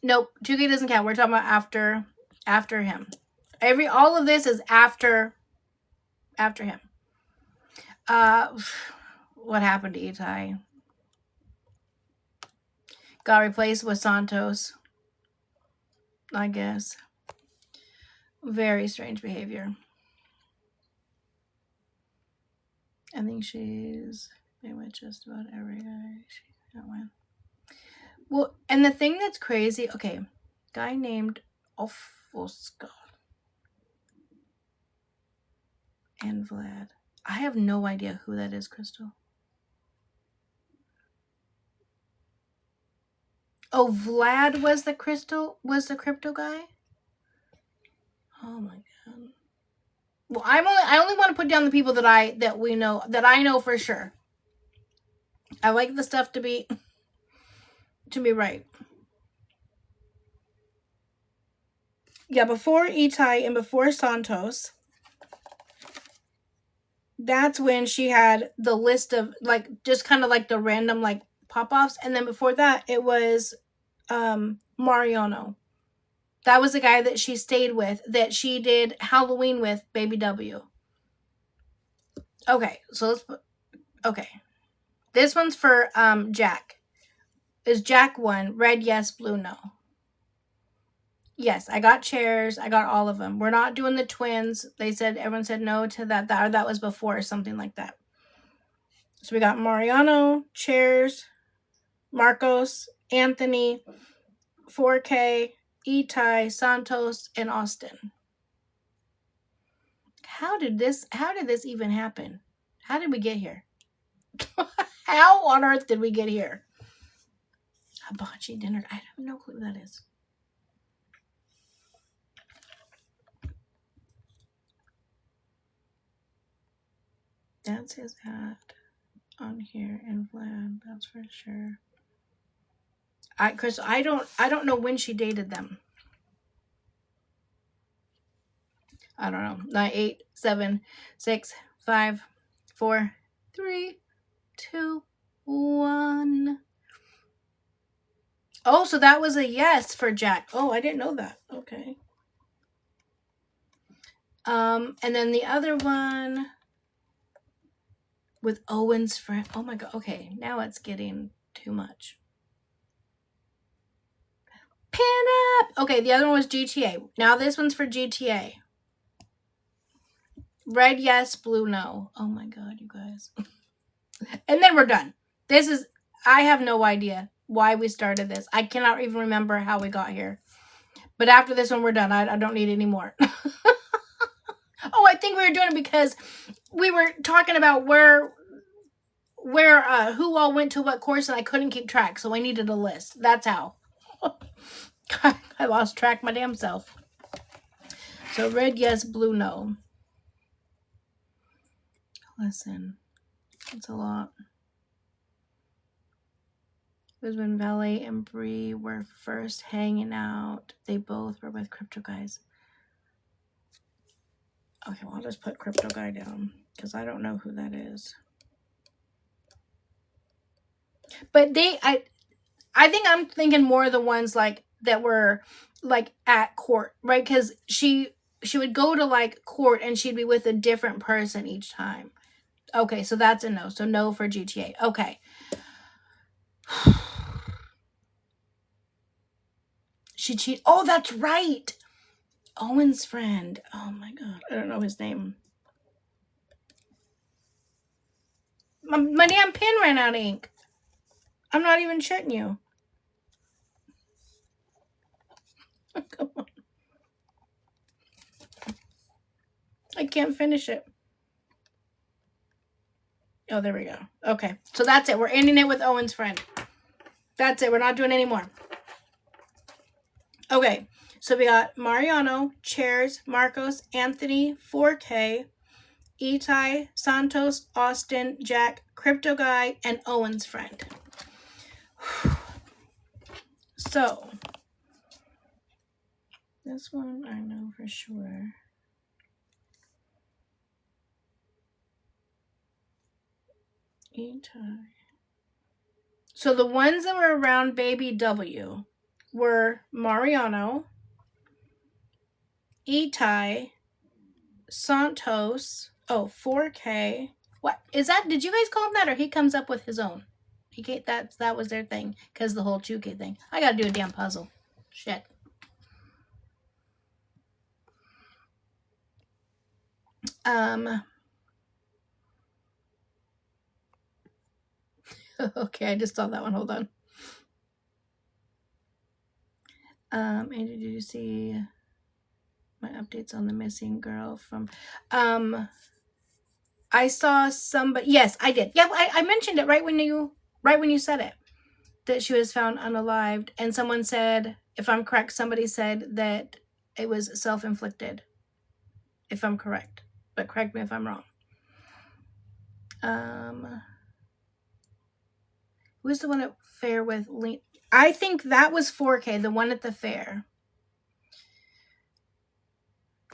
Nope, 2K doesn't count. We're talking about after him. All of this is after him. What happened to Itai? Got replaced with Santos, I guess. Very strange behavior. I think she's been with just about every guy she got with. Well, and the thing that's crazy, okay, guy named Ofosca and Vlad. I have no idea who that is, Crystal. Oh, Vlad was the crypto guy? Oh my god. Well, I only want to put down the people that I know for sure. I like the stuff to be right. Yeah, before Itai and before Santos, that's when she had the list of like just kind of like the random like pop-offs, and then before that it was Mariano. That was the guy that she stayed with, that she did Halloween with, Baby W. Okay, so okay. This one's for Jack. Is Jack 1? Red yes, blue no. Yes, I got chairs. I got all of them. We're not doing the twins. Everyone said no to that. That was before or something like that. So we got Mariano, chairs, Marcos, Anthony, 4K, Itai, Santos, and Austin. How did this even happen? How did we get here? How on earth did we get here? Hibachi dinner. I have no clue who that is. That's his hat on here in Vlad. That's for sure. Chris, I don't know when she dated them. I don't know. 9, 8, 7, 6, 5, 4, 3, 2, 1. Oh, so that was a yes for Jack. Oh, I didn't know that. Okay. And then the other one with Owen's friend. Oh my God. Okay, now it's getting too much. Pin up. Okay, the other one was GTA. Now this one's for GTA. Red yes, blue no. Oh my God, you guys. And then we're done. I have no idea why we started this. I cannot even remember how we got here. But after this one, we're done. I don't need any more. Oh, I think we were doing it because we were talking about who all went to what course, and I couldn't keep track, so I needed a list. That's how. I lost track my damn self. So red yes, blue no. Listen, it's a lot. It was when Valet and Bree were first hanging out. They both were with Crypto Guys. Okay, well, I'll just put Crypto Guy down because I don't know who that is. But I think I'm thinking more of the ones like that were like at court, right? Because she would go to like court and she'd be with a different person each time. Okay, so that's a no. So no for GTA. Okay. She cheated. Oh, that's right. Owen's friend. Oh my God. I don't know his name. My damn pen ran out of ink. I'm not even shitting you. Come on. I can't finish it. Oh, there we go. Okay. So that's it. We're ending it with Owen's friend. That's it. We're not doing any more. Okay. So we got Mariano, Chairs, Marcos, Anthony, 4K, Itai, Santos, Austin, Jack, Crypto Guy, and Owen's friend. So this one I know for sure. Itai. So the ones that were around Baby W were Mariano, Itai, Santos. Oh, 4K. What is that? Did you guys call him that, or he comes up with his own? That was their thing because the whole 2K thing. I gotta do a damn puzzle. Shit. Okay, I just saw that one. Hold on. Andrew, did you see my updates on the missing girl from I saw somebody. Yes, I did. Yeah, I mentioned it right when you said it, that she was found unalived, and someone said, if I'm correct, somebody said that it was self-inflicted. If I'm correct, but correct me if I'm wrong. Who's the one at fair with Lee? I think that was 4K, the one at the fair.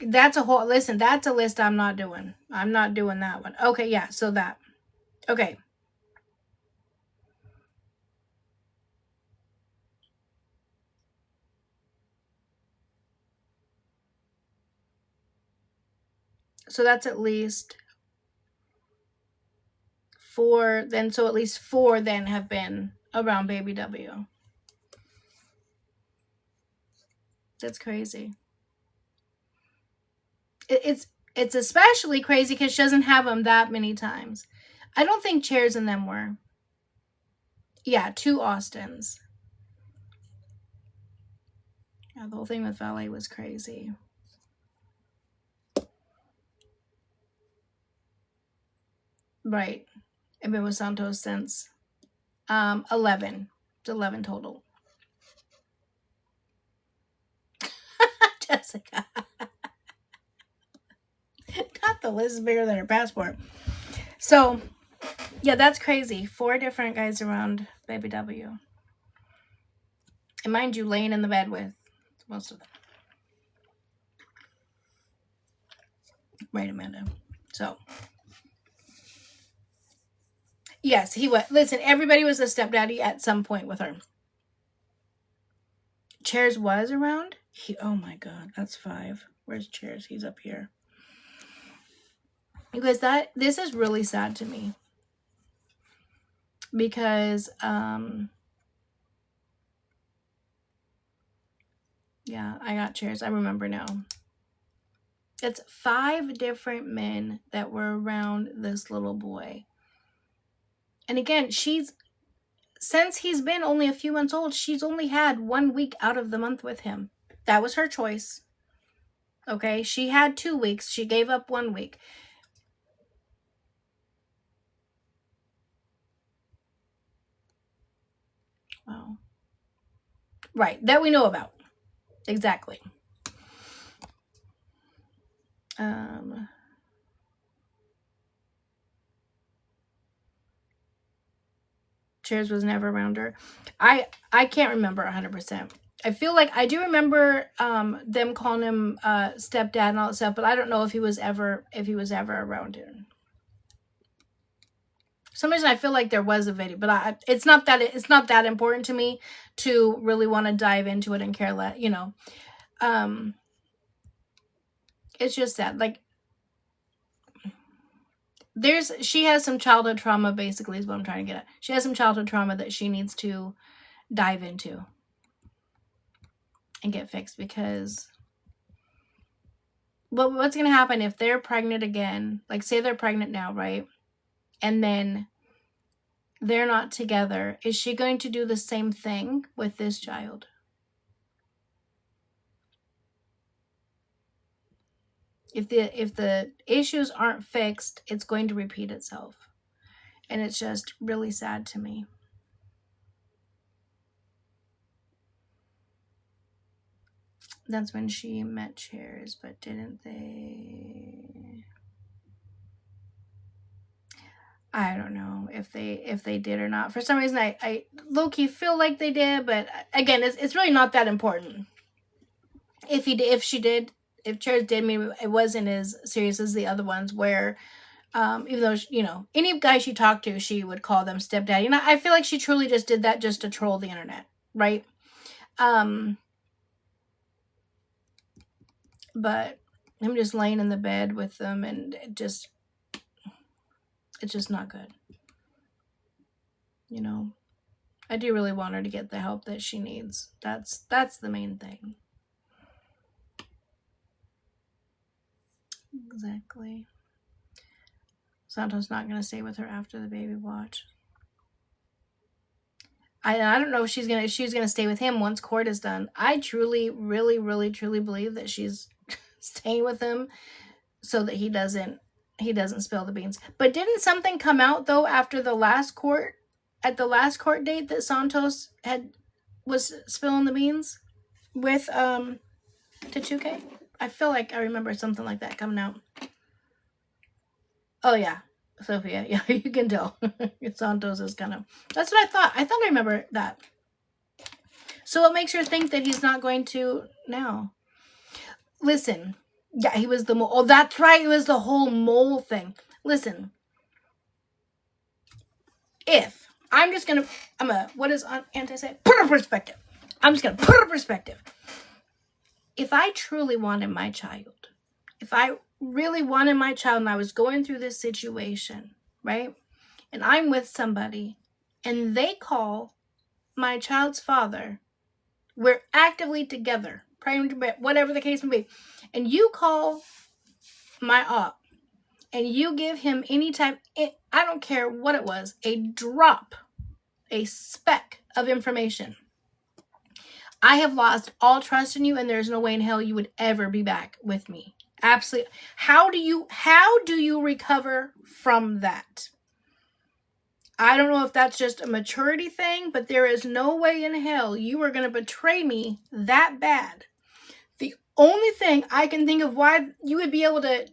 That's a whole, listen, that's a list I'm not doing. I'm not doing that one. Okay, yeah, so that. Okay. So that's at least 4, then, so at least 4 then have been around Baby W. That's crazy. It's especially crazy because she doesn't have them that many times. I don't think Chairs in them were. Yeah, 2 Austins. Yeah, the whole thing with Valet was crazy. Right. I've been with Santos since 11. It's 11 total. Jessica. God, the list is bigger than her passport. So, yeah, that's crazy. 4 different guys around Baby W. And mind you, laying in the bed with most of them. Right, Amanda? So, yes, he was. Listen, everybody was a stepdaddy at some point with her. Chairs was around? Oh my God, that's 5. Where's Chairs? He's up here. Because this is really sad to me. Because, yeah, I got Chairs. I remember now. It's 5 different men that were around this little boy. And again, since he's been only a few months old, she's only had 1 week out of the month with him. That was her choice. Okay, she had 2 weeks. She gave up 1 week. Wow. Right, that we know about. Exactly. Chairs was never around her. I can't remember 100%. I feel like I do remember them calling him stepdad and all that stuff, but I don't know if he was ever around her. For some reason I feel like there was a video, but it's not that important to me to really want to dive into it and care less, you know. It's just that, like, she has some childhood trauma, basically, is what I'm trying to get at. She has some childhood trauma that she needs to dive into and get fixed, because what's going to happen if they're pregnant again? Like, say they're pregnant now, right? And then they're not together. Is she going to do the same thing with this child? If the issues aren't fixed, it's going to repeat itself. And it's just really sad to me. That's when she met Chairs, but didn't they? I don't know if they did or not. For some reason, I low-key feel like they did, but again, it's really not that important. If Chairs did, maybe it wasn't as serious as the other ones, where even though, you know, any guy she talked to, she would call them stepdaddy. And I feel like she truly just did that just to troll the internet, right? But him just laying in the bed with them, and it's just not good. You know, I do really want her to get the help that she needs. That's the main thing. Exactly. Santos not going to stay with her after the baby watch. I don't know if she's going to stay with him once court is done. I truly, really, really, truly believe that she's staying with him so that he doesn't spill the beans. But didn't something come out though after the last court, at the last court date, that Santos was spilling the beans with Tachuke? I feel like I remember something like that coming out. Oh yeah, Sophia. Yeah, you can tell. Santos is kind of. That's what I thought. I remember that. So what makes her think that he's not going to now? Listen. Yeah, he was the mole. Oh, that's right. It was the whole mole thing. Listen. If I'm gonna, what does Auntie say? Put a perspective. I'm just gonna put a perspective. If I truly wanted my child, if I really wanted my child and I was going through this situation, right? And I'm with somebody and they call my child's father, we're actively together, praying to bed, whatever the case may be, and you call my op and you give him any type, I don't care what it was, a drop, a speck of information, I have lost all trust in you, and there's no way in hell you would ever be back with me. Absolutely. How do you recover from that? I don't know if that's just a maturity thing, but there is no way in hell you are going to betray me that bad. The only thing I can think of why you would be able to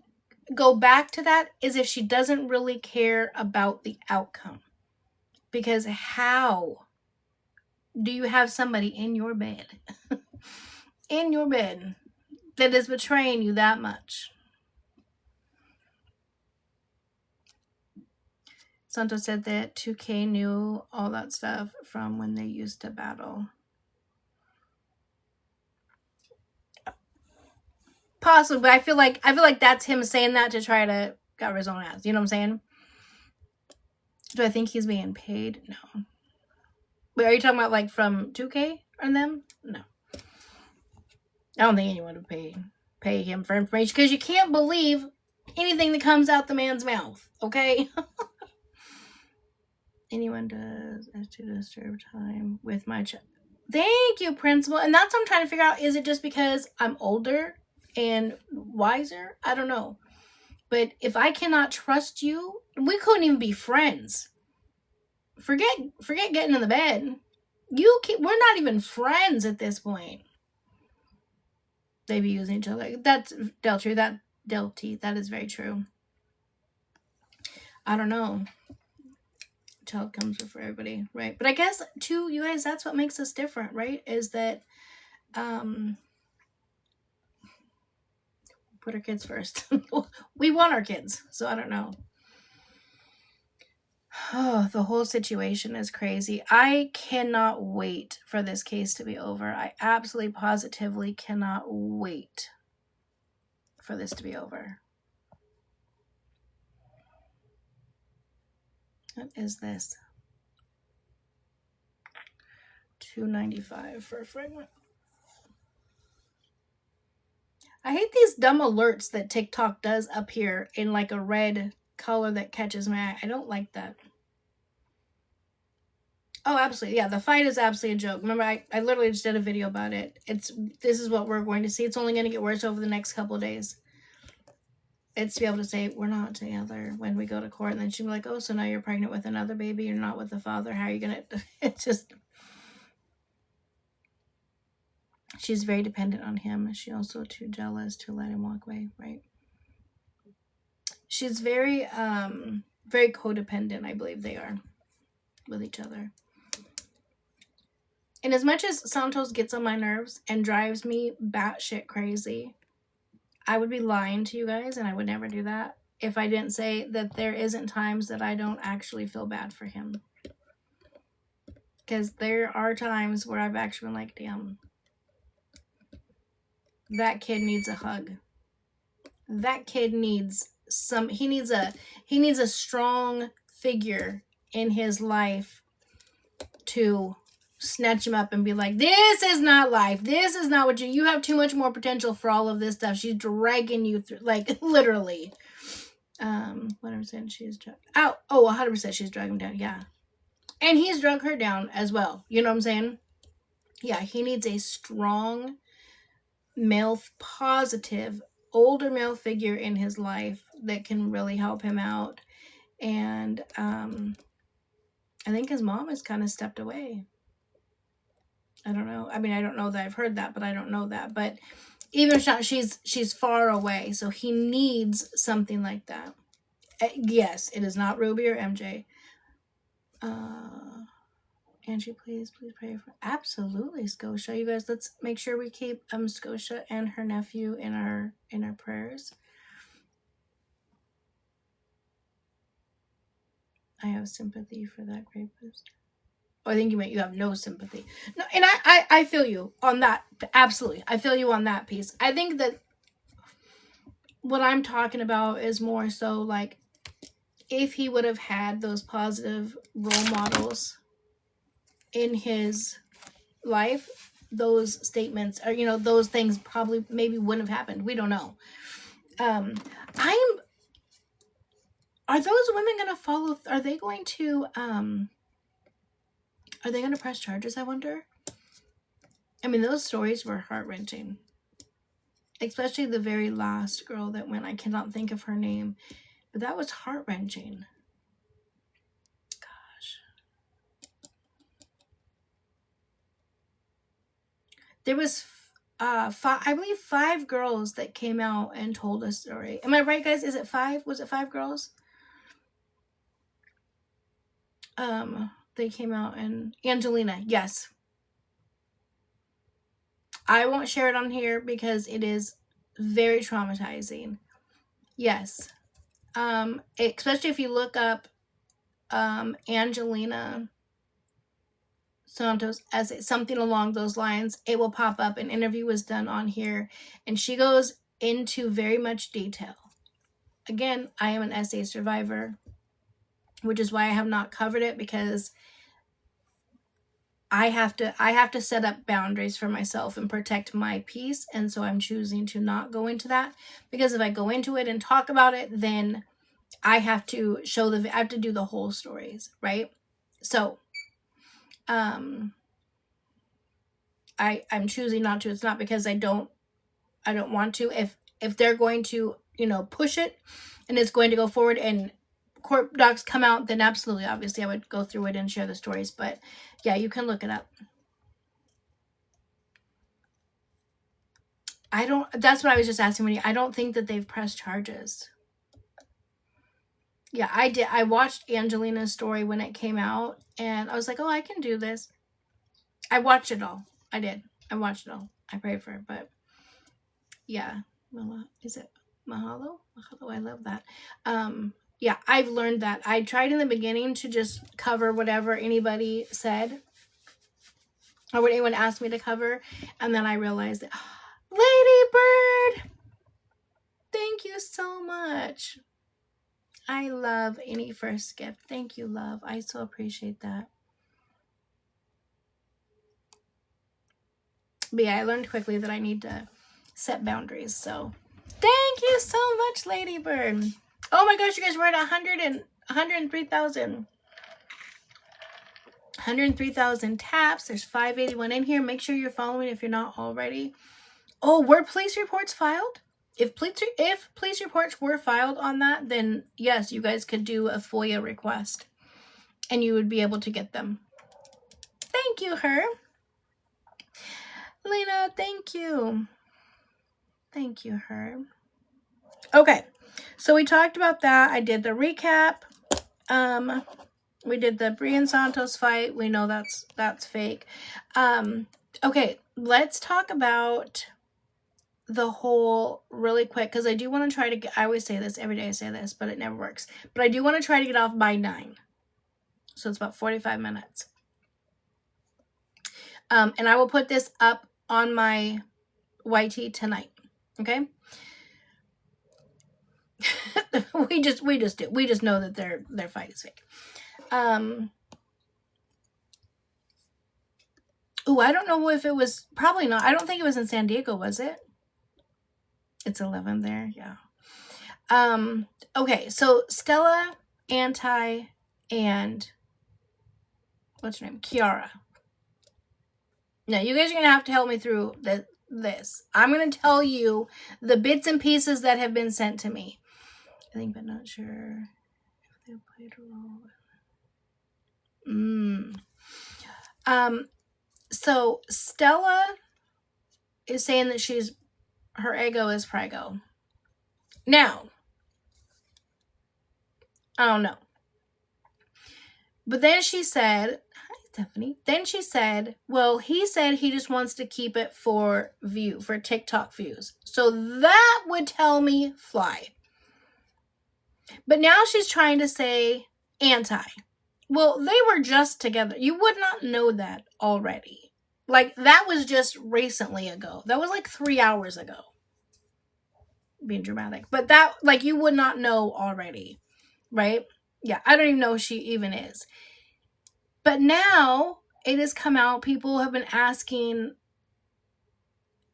go back to that is if she doesn't really care about the outcome. Because how do you have somebody in your bed, in your bed, that is betraying you that much? Santos said that 2K knew all that stuff from when they used to battle. Possibly, I feel like that's him saying that to try to cover his own ass. You know what I'm saying? Do I think he's being paid? No. Wait, are you talking about like from 2K and them? No. I don't think anyone would pay him for information because you can't believe anything that comes out the man's mouth. Okay. Anyone does as to disturb time with my child. Thank you, principal. And that's what I'm trying to figure out. Is it just because I'm older and wiser? I don't know. But if I cannot trust you, we couldn't even be friends. Forget getting in the bed. We're not even friends at this point. They be using each other. That's Delty. That is very true. I don't know. Child comes before everybody, right? But I guess too, you guys, that's what makes us different, right? Is that put our kids first. We want our kids, so I don't know. Oh, the whole situation is crazy. I cannot wait for this case to be over. I absolutely positively cannot wait for this to be over. What is this? $2.95 for a fragment. I hate these dumb alerts that TikTok does up here in like a red color that catches my eye. I don't like that. Oh, absolutely. Yeah, the fight is absolutely a joke. Remember, I literally just did a video about it. This is what we're going to see. It's only going to get worse over the next couple of days. It's to be able to say, we're not together when we go to court. And then she'll be like, oh, so now you're pregnant with another baby. You're not with the father. How are you going to... It's just... She's very dependent on him. She's also too jealous to let him walk away, right? She's very, very codependent, I believe they are, with each other. And as much as Santos gets on my nerves and drives me batshit crazy, I would be lying to you guys, and I would never do that, if I didn't say that there isn't times that I don't actually feel bad for him. Because there are times where I've actually been like, damn, that kid needs a hug. That kid needs he needs a strong figure in his life to snatch him up and be like, this is not life. This is not what you have too much more potential for all of this stuff. She's dragging you through, like, literally. 100% she's 100% she's dragging him down. Yeah. And he's drug her down as well. You know what I'm saying? Yeah, he needs a strong male, positive, older male figure in his life that can really help him out. And I think his mom has kind of stepped away. I don't know. I mean, I don't know that I've heard that, but I don't know that. But even if she's far away, so he needs something like that. Yes, it is not Ruby or MJ. Angie, please pray for... Absolutely, Scotia. You guys, let's make sure we keep Scotia and her nephew in our prayers. I have sympathy for that rapist. Oh, I think you meant you have no sympathy. No, and I feel you on that. Absolutely. I feel you on that piece. I think that what I'm talking about is more so like if he would have had those positive role models in his life, those statements or, you know, those things probably maybe wouldn't have happened. We don't know. Are those women going to follow? Are they going to press charges, I wonder? I mean, those stories were heart-wrenching. Especially the very last girl that went. I cannot think of her name. But that was heart-wrenching. There was I believe 5 girls that came out and told a story. Am I right, guys? Is it 5? Was it 5 girls? They came out, and Angelina, yes. I won't share it on here because it is very traumatizing. Yes. Especially if you look up Angelina Santos as something along those lines, it will pop up. An interview was done on here, and she goes into very much detail. Again, I am an SA survivor, which is why I have not covered it, because I have to set up boundaries for myself and protect my peace. And so I'm choosing to not go into that, because if I go into it and talk about it, then I have to I have to do the whole stories, right? So I'm choosing not to. It's not because I don't want to. If they're going to, push it and it's going to go forward and court docs come out, then absolutely, obviously I would go through it and share the stories. But yeah, you can look it up. That's what I was just asking when I don't think that they've pressed charges. Yeah, I did. I watched Angelina's story when it came out, and I was like, oh, I can do this. I watched it all. I did. I watched it all. I prayed for it, but yeah. Is it Mahalo? Mahalo, I love that. Yeah, I've learned that. I tried in the beginning to just cover whatever anybody said or what anyone asked me to cover, and then I realized that, Lady Bird, thank you so much. I love any first gift. Thank you, love. I so appreciate that. But yeah, I learned quickly that I need to set boundaries. So thank you so much, Lady Bird. Oh my gosh, you guys, we're at 103,000. 103,000 taps. There's 581 in here. Make sure you're following if you're not already. Oh, were police reports filed? If police reports were filed on that, then yes, you guys could do a FOIA request and you would be able to get them. Thank you, her. Lena, thank you. Thank you, her. Okay, so we talked about that. I did the recap. We did the Brian Santos fight. We know that's fake. Okay, let's talk about the whole really quick, because I do want to try to get, I always say this, every day I say this, but it never works. But I do want to try to get off by 9. So it's about 45 minutes. And I will put this up on my YT tonight. Okay? we just know that their fight is fake. Oh, I don't know if it was, probably not. I don't think it was in San Diego, was it? It's 11 there, yeah. Okay, so Stella, Anti, and what's her name? Kiara. Now, you guys are going to have to help me through this. I'm going to tell you the bits and pieces that have been sent to me. I think, but not sure if they played a role. So Stella is saying that her ego is prego. Now, I don't know. But then she said, hi, Stephanie. Then she said, well, he said he just wants to keep it for TikTok views. So that would tell me fly. But now she's trying to say anti. Well, they were just together. You would not know that already. Like, that was just recently ago. That was like 3 hours ago. Being dramatic. But that, like, you would not know already. Right? Yeah, I don't even know who she even is. But now it has come out. People have been asking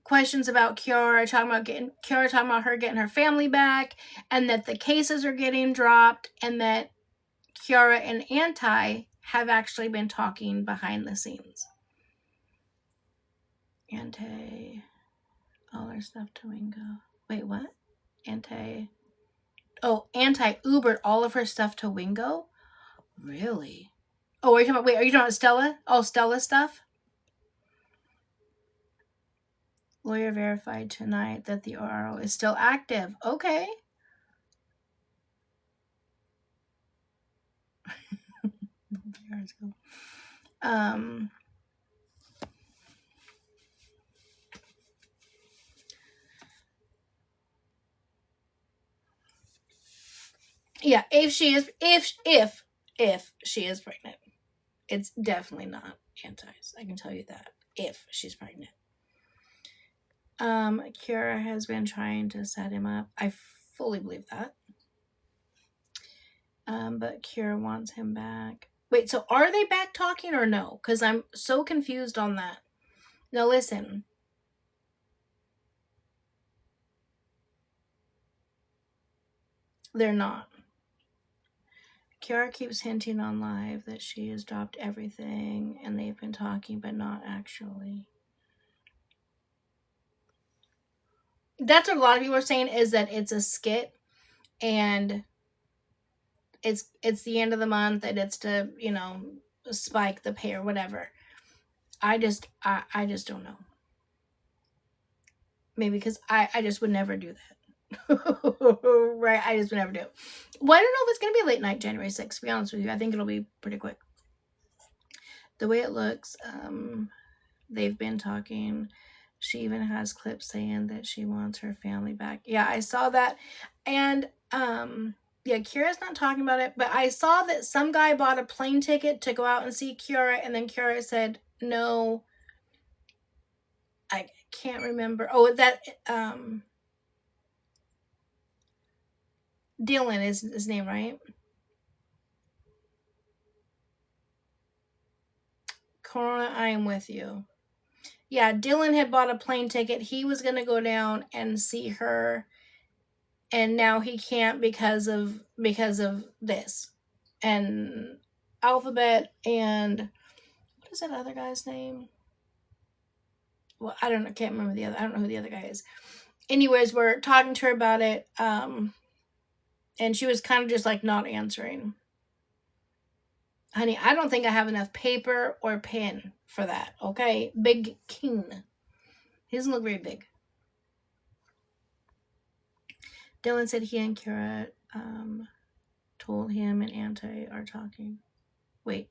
questions about Kiara, talking about her getting her family back, and that the cases are getting dropped, and that Kiara and Anti have actually been talking behind the scenes. Anti, all her stuff to Wingo. Wait, what? Anti Ubered all of her stuff to Wingo? Really? Oh, are you talking about Stella? Oh, Stella stuff? Lawyer verified tonight that the RO is still active. Okay. Yeah, if she is pregnant, it's definitely not antis. I can tell you that. If she's pregnant. Kiara has been trying to set him up. I fully believe that. But Kiara wants him back. Wait, so are they back talking or no? Because I'm so confused on that. Now listen. They're not. Kiara keeps hinting on live that she has dropped everything and they've been talking, but not actually. That's what a lot of people are saying, is that it's a skit and it's the end of the month and it's to, you know, spike the pay or whatever. I just don't know. Maybe because I just would never do that. Right, I just would never do it. Well, I don't know if it's gonna be late night January 6th, to be honest with you. I think it'll be pretty quick. The way it looks, they've been talking. She even has clips saying that she wants her family back. Yeah, I saw that. And yeah, Kiara's not talking about it, but I saw that some guy bought a plane ticket to go out and see Kiara, and then Kiara said no. I can't remember. Oh, that Dylan is his name, right? Corona, I am with you. Yeah, Dylan had bought a plane ticket. He was going to go down and see her, and now he can't because of this. And Alphabet and what is that other guy's name? Well, I don't know. Can't remember the other. I don't know who the other guy is. Anyways, we're talking to her about it, and she was kind of just like not answering. Honey, I don't think I have enough paper or pen for that. Okay, Big King. He doesn't look very big. Dylan said he and Kiara told him and Auntie are talking. Wait,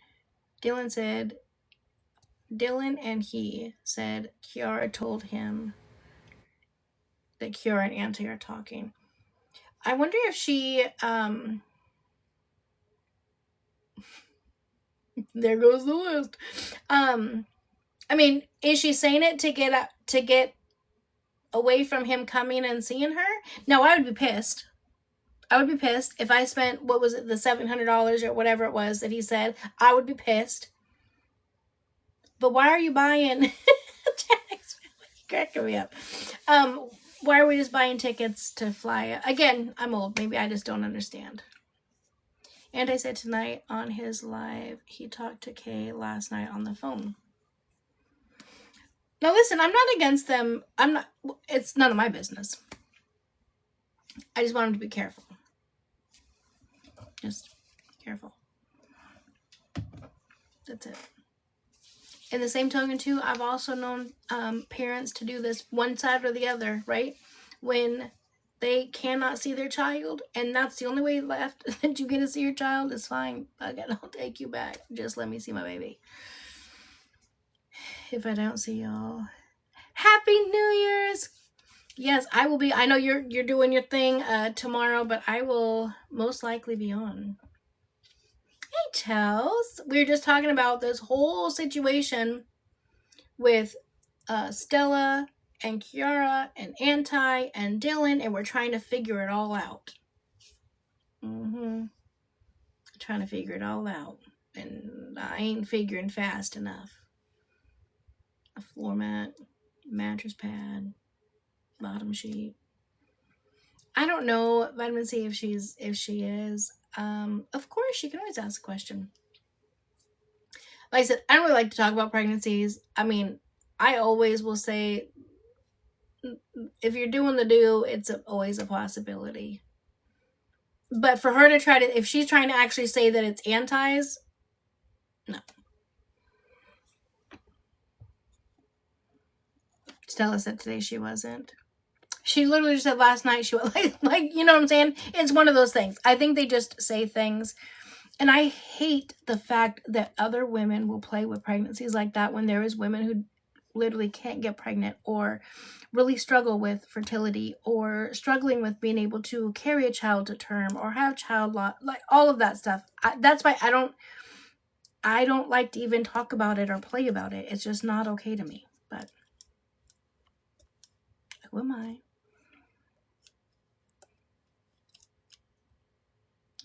Dylan and he said Kiara told him that Kiara and Auntie are talking. I wonder if she there goes the list. I mean, is she saying it to get away from him coming and seeing her? No, I would be pissed. I would be pissed if I spent, what was it, the $700 or whatever it was that he said. I would be pissed. But why are you buying? Cracking me up. Why are we just buying tickets to fly? Again, I'm old. Maybe I just don't understand. And I said tonight on his live, he talked to Kay last night on the phone. Now listen, I'm not against them. It's none of my business. I just want him to be careful. Just careful. That's it. In the same token too, I've also known parents to do this one side or the other, right? When they cannot see their child and that's the only way left that you get to see your child, is fine. Again, I'll take you back. Just let me see my baby. If I don't see y'all, Happy New Year's. Yes, I will be. I know you're doing your thing tomorrow, but I will most likely be on. Hey, Chels. We were just talking about this whole situation with Stella and Kiara and Auntie and Dylan, and we're trying to figure it all out. Trying to figure it all out, and I ain't figuring fast enough. A floor mat, mattress pad, bottom sheet. I don't know, Vitamin C, if she is. Of course, you can always ask a question. Like I said, I don't really like to talk about pregnancies. I mean, I always will say, if you're doing the do, it's always a possibility. But for her to try to, if she's trying to actually say that it's antis, no. Stella said today she wasn't. She literally just said last night she was like, you know what I'm saying? It's one of those things. I think they just say things. And I hate the fact that other women will play with pregnancies like that when there is women who literally can't get pregnant or really struggle with fertility or struggling with being able to carry a child to term or have child loss, like all of that stuff. That's why I don't like to even talk about it or play about it. It's just not okay to me. But who am I?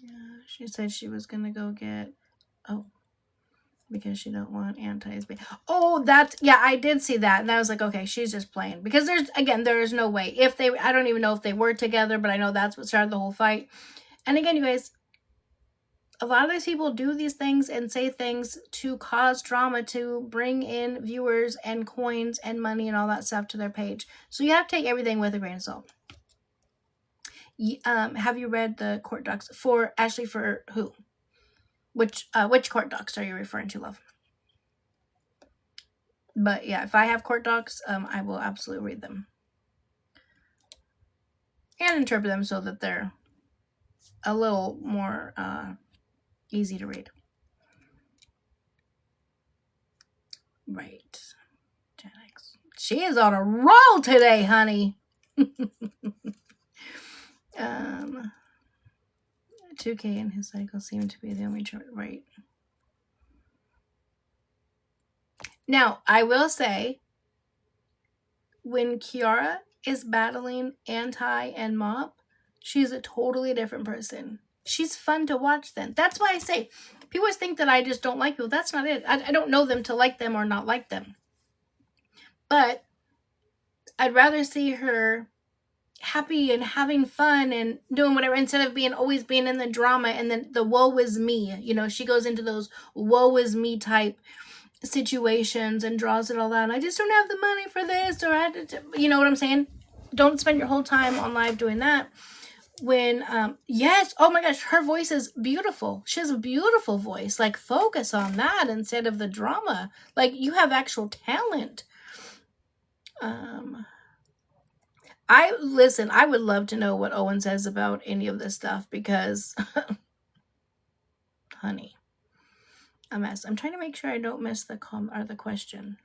Yeah, she said she was gonna go get, oh, because she don't want antis. Oh, that's, yeah, I did see that. And I was like, okay, she's just playing. Because there is no way. If they, I don't even know if they were together, but I know that's what started the whole fight. And again, you guys, a lot of these people do these things and say things to cause drama, to bring in viewers and coins and money and all that stuff to their page. So you have to take everything with a grain of salt. Have you read the court docs for, Ashley, for who? Which court docs are you referring to, love? But yeah, if I have court docs, I will absolutely read them. And interpret them so that they're a little more easy to read. Right. Gen X. She is on a roll today, honey. 2K and his cycle seem to be the only choice. Right. Now, I will say, when Kiara is battling Anti and Mop, she's a totally different person. She's fun to watch then. That's why I say, people always think that I just don't like people. That's not it. I don't know them to like them or not like them. But I'd rather see her happy and having fun and doing whatever, instead of always being in the drama and then the woe is me. You know, she goes into those woe is me type situations and draws it all out. I just don't have the money for this, or you know what I'm saying? Don't spend your whole time on live doing that. When yes, oh my gosh, her voice is beautiful. She has a beautiful voice. Like, focus on that instead of the drama. Like, you have actual talent. I would love to know what Owen says about any of this stuff, because honey, a mess. I'm trying to make sure I don't miss the the question.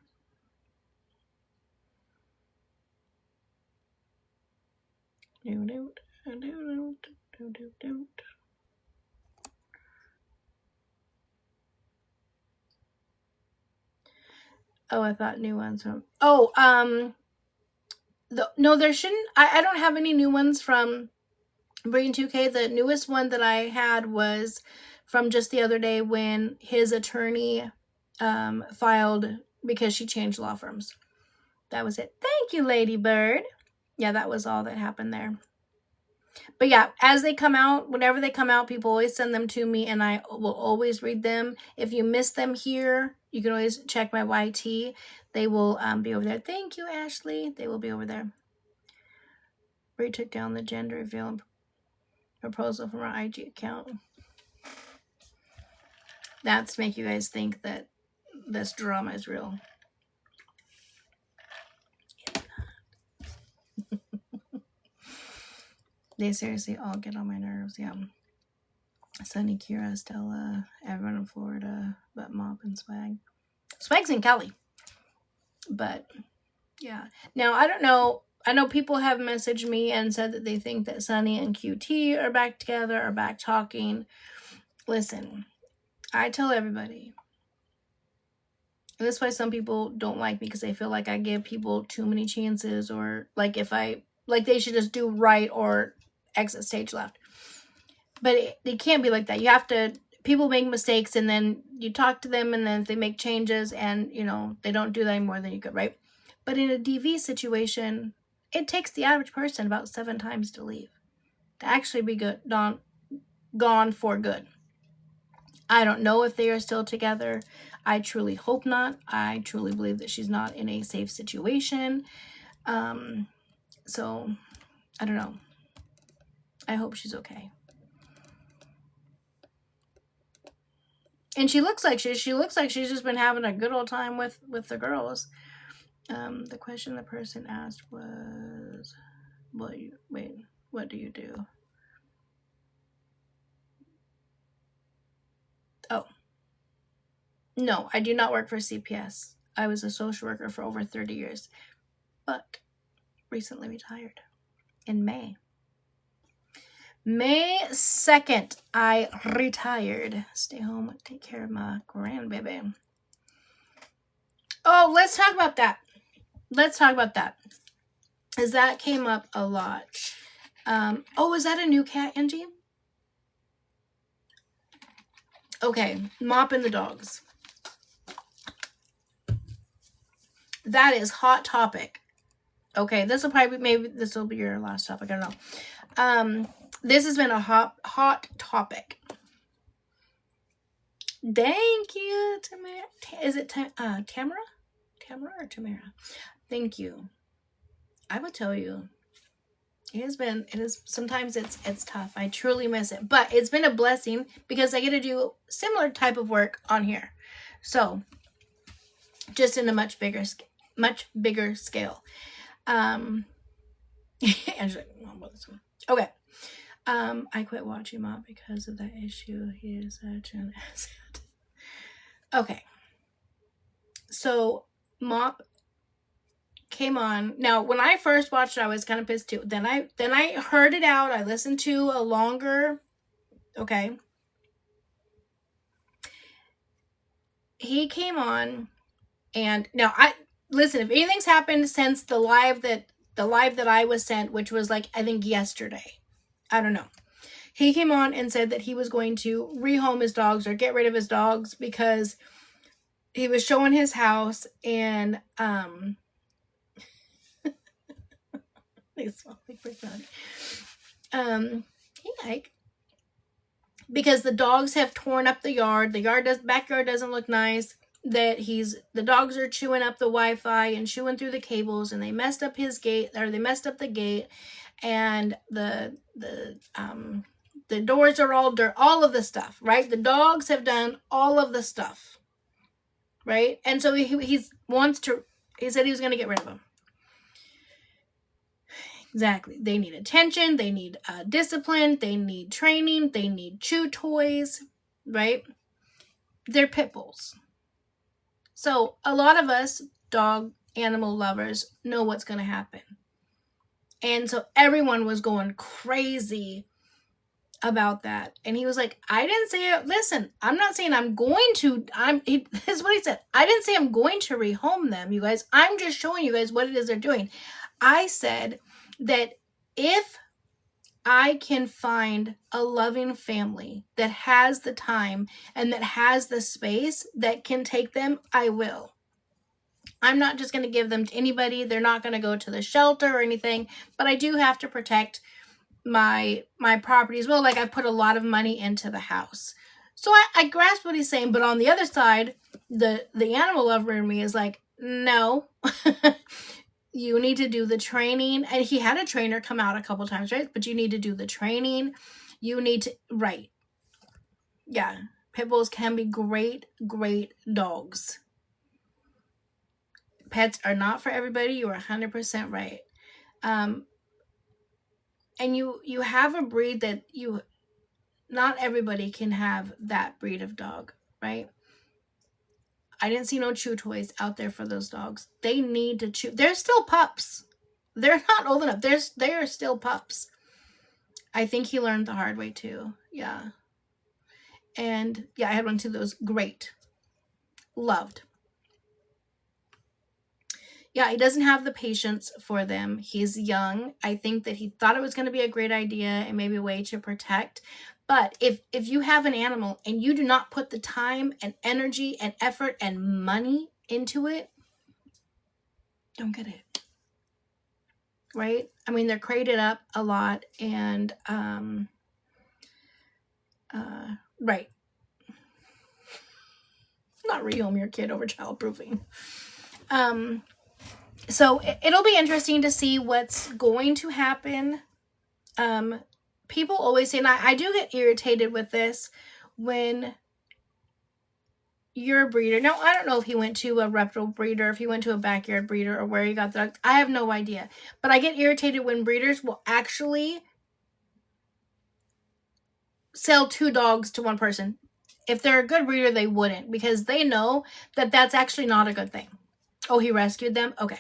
Oh, I thought new ones from, no, there shouldn't, I don't have any new ones from Brain 2K. The newest one that I had was from just the other day, when his attorney filed because she changed law firms. That was it. Thank you, Lady Bird. Yeah, that was all that happened there. But yeah, as they come out, whenever they come out, people always send them to me, and I will always read them. If you miss them here, you can always check my YT. They will be over there. Thank you, Ashley. They will be over there. Ray took down the gender reveal proposal from our IG account. That's to make you guys think that this drama is real. They seriously all get on my nerves. Yeah. Sunny, Kira, Stella, everyone in Florida, but Mop and Swag. Swag's in Cali. But yeah. Now, I don't know. I know people have messaged me and said that they think that Sunny and QT are back together, are back talking. Listen, I tell everybody, and that's why some people don't like me, because they feel like I give people too many chances, or like they should just do right or exit stage left. But it can't be like that. You have to, people make mistakes, and then you talk to them, and then if they make changes and, you know, they don't do that anymore, then you could, right? But in a DV situation, it takes the average person about 7 times to leave, to actually be gone for good. I don't know if they are still together. I truly hope not. I truly believe that she's not in a safe situation. So I don't know. I hope she's okay. And she looks like she's just been having a good old time with the girls. The question the person asked was, what do you do? Oh, no, I do not work for CPS. I was a social worker for over 30 years, but recently retired in May. May 2nd, I retired. Stay home, take care of my grandbaby. Oh, let's talk about that. Because that came up a lot. Oh, is that a new cat, Angie? Okay, mopping the dogs. That is hot topic. Okay, this will probably, maybe this will be your last topic. I don't know. This has been a hot topic. Thank you, Tamara. Is it Tamara? Tamara or Tamara? Thank you. I will tell you, sometimes it's tough. I truly miss it, but it's been a blessing because I get to do similar type of work on here. So just in a much bigger scale. Okay. I quit watching Mop because of that issue. He is such an asset. Okay. So Mop came on. Now, when I first watched it, I was kind of pissed too. Then I heard it out. I listened to a longer. Okay. He came on, and now listen. If anything's happened since the live that I was sent, which was like I think yesterday, I don't know. He came on and said that he was going to rehome his dogs or get rid of his dogs because he was showing his house and they smell like freaking hey Ike. Because the dogs have torn up the yard. The backyard doesn't look nice. That the dogs are chewing up the Wi-Fi and chewing through the cables, and they messed up his gate, or they messed up the gate, and the doors are all dirt, all of the stuff, right? The dogs have done all of the stuff, right? And so he said he was going to get rid of them. Exactly. They need attention. They need discipline. They need training. They need chew toys, right? They're pit bulls. So a lot of us dog animal lovers know what's going to happen. And so everyone was going crazy about that. And he was like, I didn't say it. Listen, I'm not saying I'm going to, this is what he said. I didn't say I'm going to rehome them, you guys. I'm just showing you guys what it is they're doing. I said that if I can find a loving family that has the time and that has the space that can take them, I will. I'm not just going to give them to anybody. They're not going to go to the shelter or anything, but I do have to protect my property as well. Like, I've put a lot of money into the house. So I grasp what he's saying, but on the other side, the animal lover in me is like, no, you need to do the training. And he had a trainer come out a couple times, right? But you need to do the training. You need to, right. Yeah. Pit bulls can be great, great dogs. Pets are not for everybody. You are 100% right. And you have a breed that not everybody can have that breed of dog, right? I didn't see no chew toys out there for those dogs. They need to chew. They're still pups. They're not old enough. They are still pups. I think he learned the hard way too. Yeah. And yeah, I had one too that was great. Loved. Yeah, he doesn't have the patience for them. He's young. I think that he thought it was going to be a great idea and maybe a way to protect. But if you have an animal and you do not put the time and energy and effort and money into it, don't get it. Right? I mean, they're crated up a lot and, right. Not rehome your kid over childproofing. So it'll be interesting to see what's going to happen. People always say, and I do get irritated with this, when your breeder. Now, I don't know if he went to a reputable breeder, if he went to a backyard breeder, or where he got the dog. I have no idea. But I get irritated when breeders will actually sell 2 dogs to one person. If they're a good breeder, they wouldn't, because they know that that's actually not a good thing. Oh, he rescued them? Okay.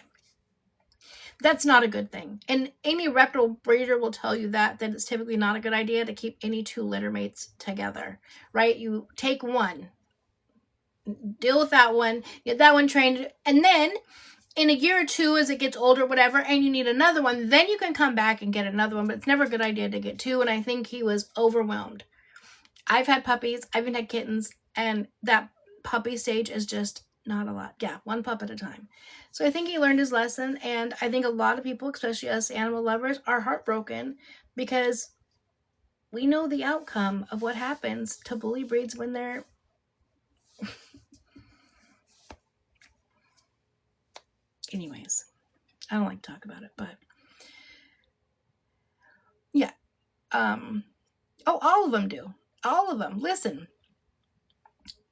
That's not a good thing. And any reputable breeder will tell you that it's typically not a good idea to keep any 2 litter mates together, right? You take one, deal with that one, get that one trained, and then in a year or 2, as it gets older, whatever, and you need another one, then you can come back and get another one. But it's never a good idea to get 2, and I think he was overwhelmed. I've had puppies, I've even had kittens, and that puppy stage is just not a lot. Yeah, 1 pup at a time. So I think he learned his lesson, and I think a lot of people, especially us animal lovers, are heartbroken because we know the outcome of what happens to bully breeds when they're anyways, I don't like to talk about it, but yeah. All of them do. All of them. Listen,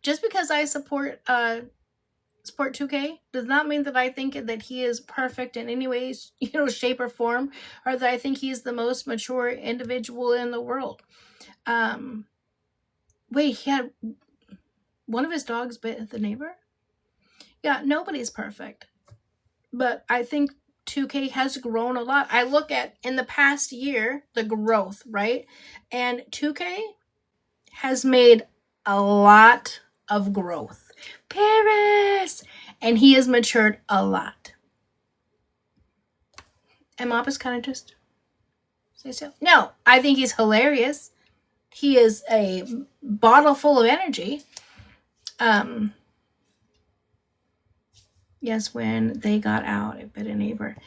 just because I support 2K does not mean that I think that he is perfect in any way, shape or form, or that I think he's the most mature individual in the world. Wait, he had one of his dogs bit the neighbor? Yeah, nobody's perfect. But I think 2K has grown a lot. I look at, in the past year, the growth, right? And 2K has made a lot of growth. Paris! And he has matured a lot. And Mop is kind of just say so. No, I think he's hilarious. He is a bottle full of energy. Yes, when they got out, it bit a neighbor.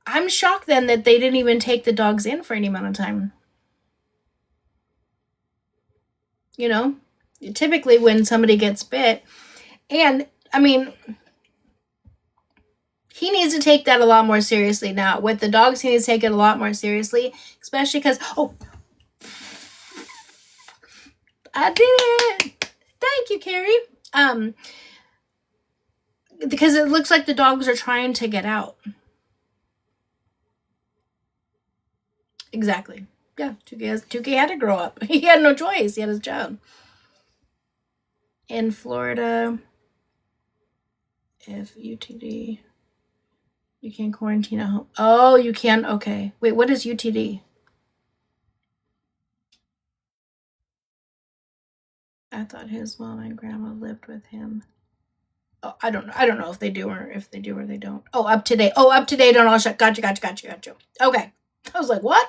I'm shocked then that they didn't even take the dogs in for any amount of time. Typically when somebody gets bit, and I mean, he needs to take that a lot more seriously now. With the dogs, he needs to take it a lot more seriously, especially because, I did it. Thank you, Carrie. Because it looks like the dogs are trying to get out. Exactly. Yeah, 2K had to grow up. He had no choice. He had his job. In Florida, if UTD, you can quarantine at home. Oh, you can? Okay. Wait, what is UTD? I thought his mom and grandma lived with him. Oh, I don't know. I don't know if they do or they don't. Oh, up to date. Up to date on all shit. Gotcha. Okay. I was like, what?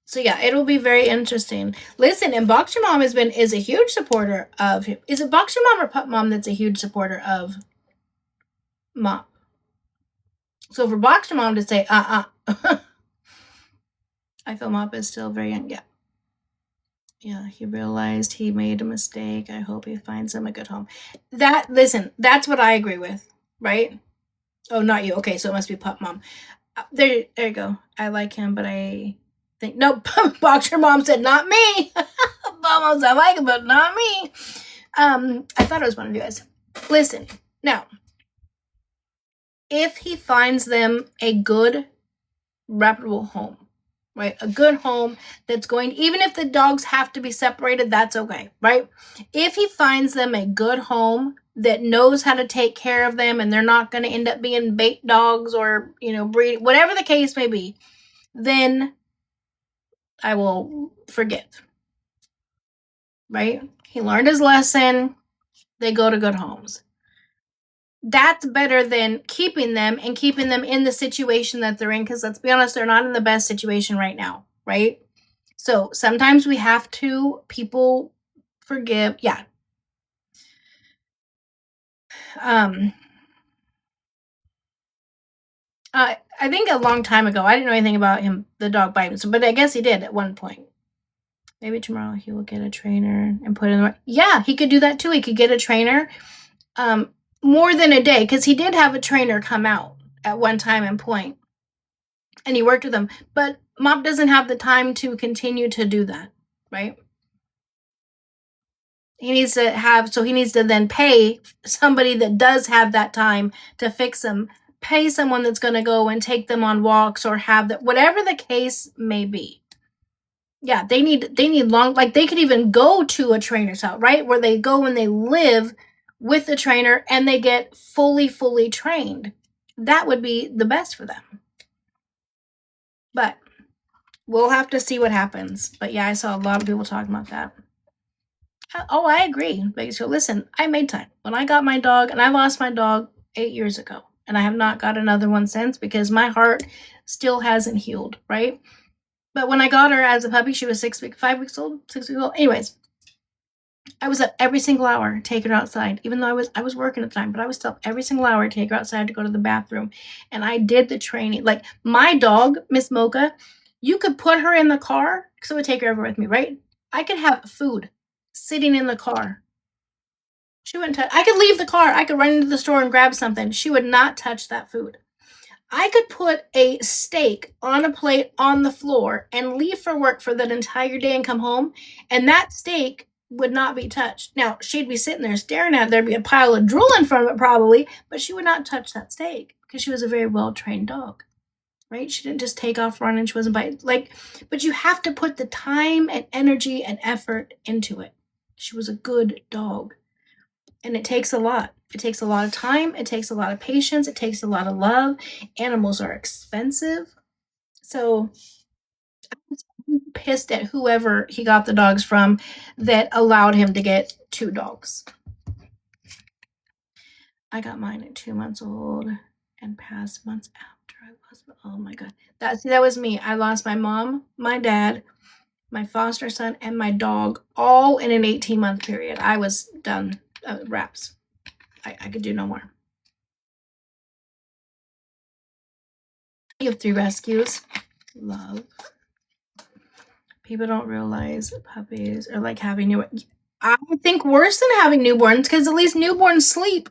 So yeah, it'll be very interesting. Listen, and Boxer Mom is a huge supporter of him. Is it Boxer Mom or Pup Mom that's a huge supporter of Mop? So for Boxer Mom to say, I feel Mop is still very young. Yeah. Yeah, he realized he made a mistake. I hope he finds him a good home. That's what I agree with, right? Oh, not you. Okay, so it must be Pup Mom. There you go. I like him, but I think nope. Boxer Mom said not me. Mom said I like him, but not me. I thought it was one of you guys. Listen, now, if he finds them a good, reputable home, right? A good home that's going, even if the dogs have to be separated, that's okay, right? If he finds them a good home that knows how to take care of them and they're not going to end up being bait dogs or, breed, whatever the case may be, then I will forgive, right? He learned his lesson. They go to good homes. That's better than keeping them in the situation that they're in, because let's be honest, they're not in the best situation right now, right? So sometimes we have to, people forgive. Yeah. I think a long time ago, I didn't know anything about him, the dog biting, but I guess he did at one point. Maybe tomorrow he will get a trainer and put in the, yeah, he could do that too. He could get a trainer more than a day, because he did have a trainer come out at one time and point, and he worked with them. But Mop doesn't have the time to continue to do that, right? He needs to have, so he needs to then pay somebody that does have that time to fix them, pay someone that's going to go and take them on walks or have that, whatever the case may be. Yeah, they need long, like they could even go to a trainer's house, right? Where they go and they live with the trainer and they get fully trained. That would be the best for them. But we'll have to see what happens. But yeah, I saw a lot of people talking about that. Oh, I agree. So listen, I made time. When I got my dog, and I lost my dog 8 years ago, and I have not got another one since because my heart still hasn't healed, right? But when I got her as a puppy, she was 5 weeks old, 6 weeks old. Anyways, I was up every single hour, take her outside, even though I was working at the time, but I was still up every single hour, take her outside to go to the bathroom. And I did the training. Like my dog, Miss Mocha, you could put her in the car, because I would take her everywhere with me, right? I could have food sitting in the car. She wouldn't touch. I could leave the car. I could run into the store and grab something. She would not touch that food. I could put a steak on a plate on the floor and leave for work for that entire day and come home, and that steak would not be touched. Now, she'd be sitting there staring at it. There'd be a pile of drool in front of it probably, but she would not touch that steak because she was a very well-trained dog, right? She didn't just take off running. She wasn't biting. Like, but you have to put the time and energy and effort into it. She was a good dog. And it takes a lot. It takes a lot of time. It takes a lot of patience. It takes a lot of love. Animals are expensive. So I'm pissed at whoever he got the dogs from that allowed him to get 2 dogs. I got mine at 2 months old and past months after I lost my, oh my God. That was me. I lost my mom, my dad, my foster son, and my dog all in an 18-month period. I was done. Wraps. I could do no more. You have 3 rescues. Love. People don't realize puppies are like having new. I think worse than having newborns because at least newborns sleep.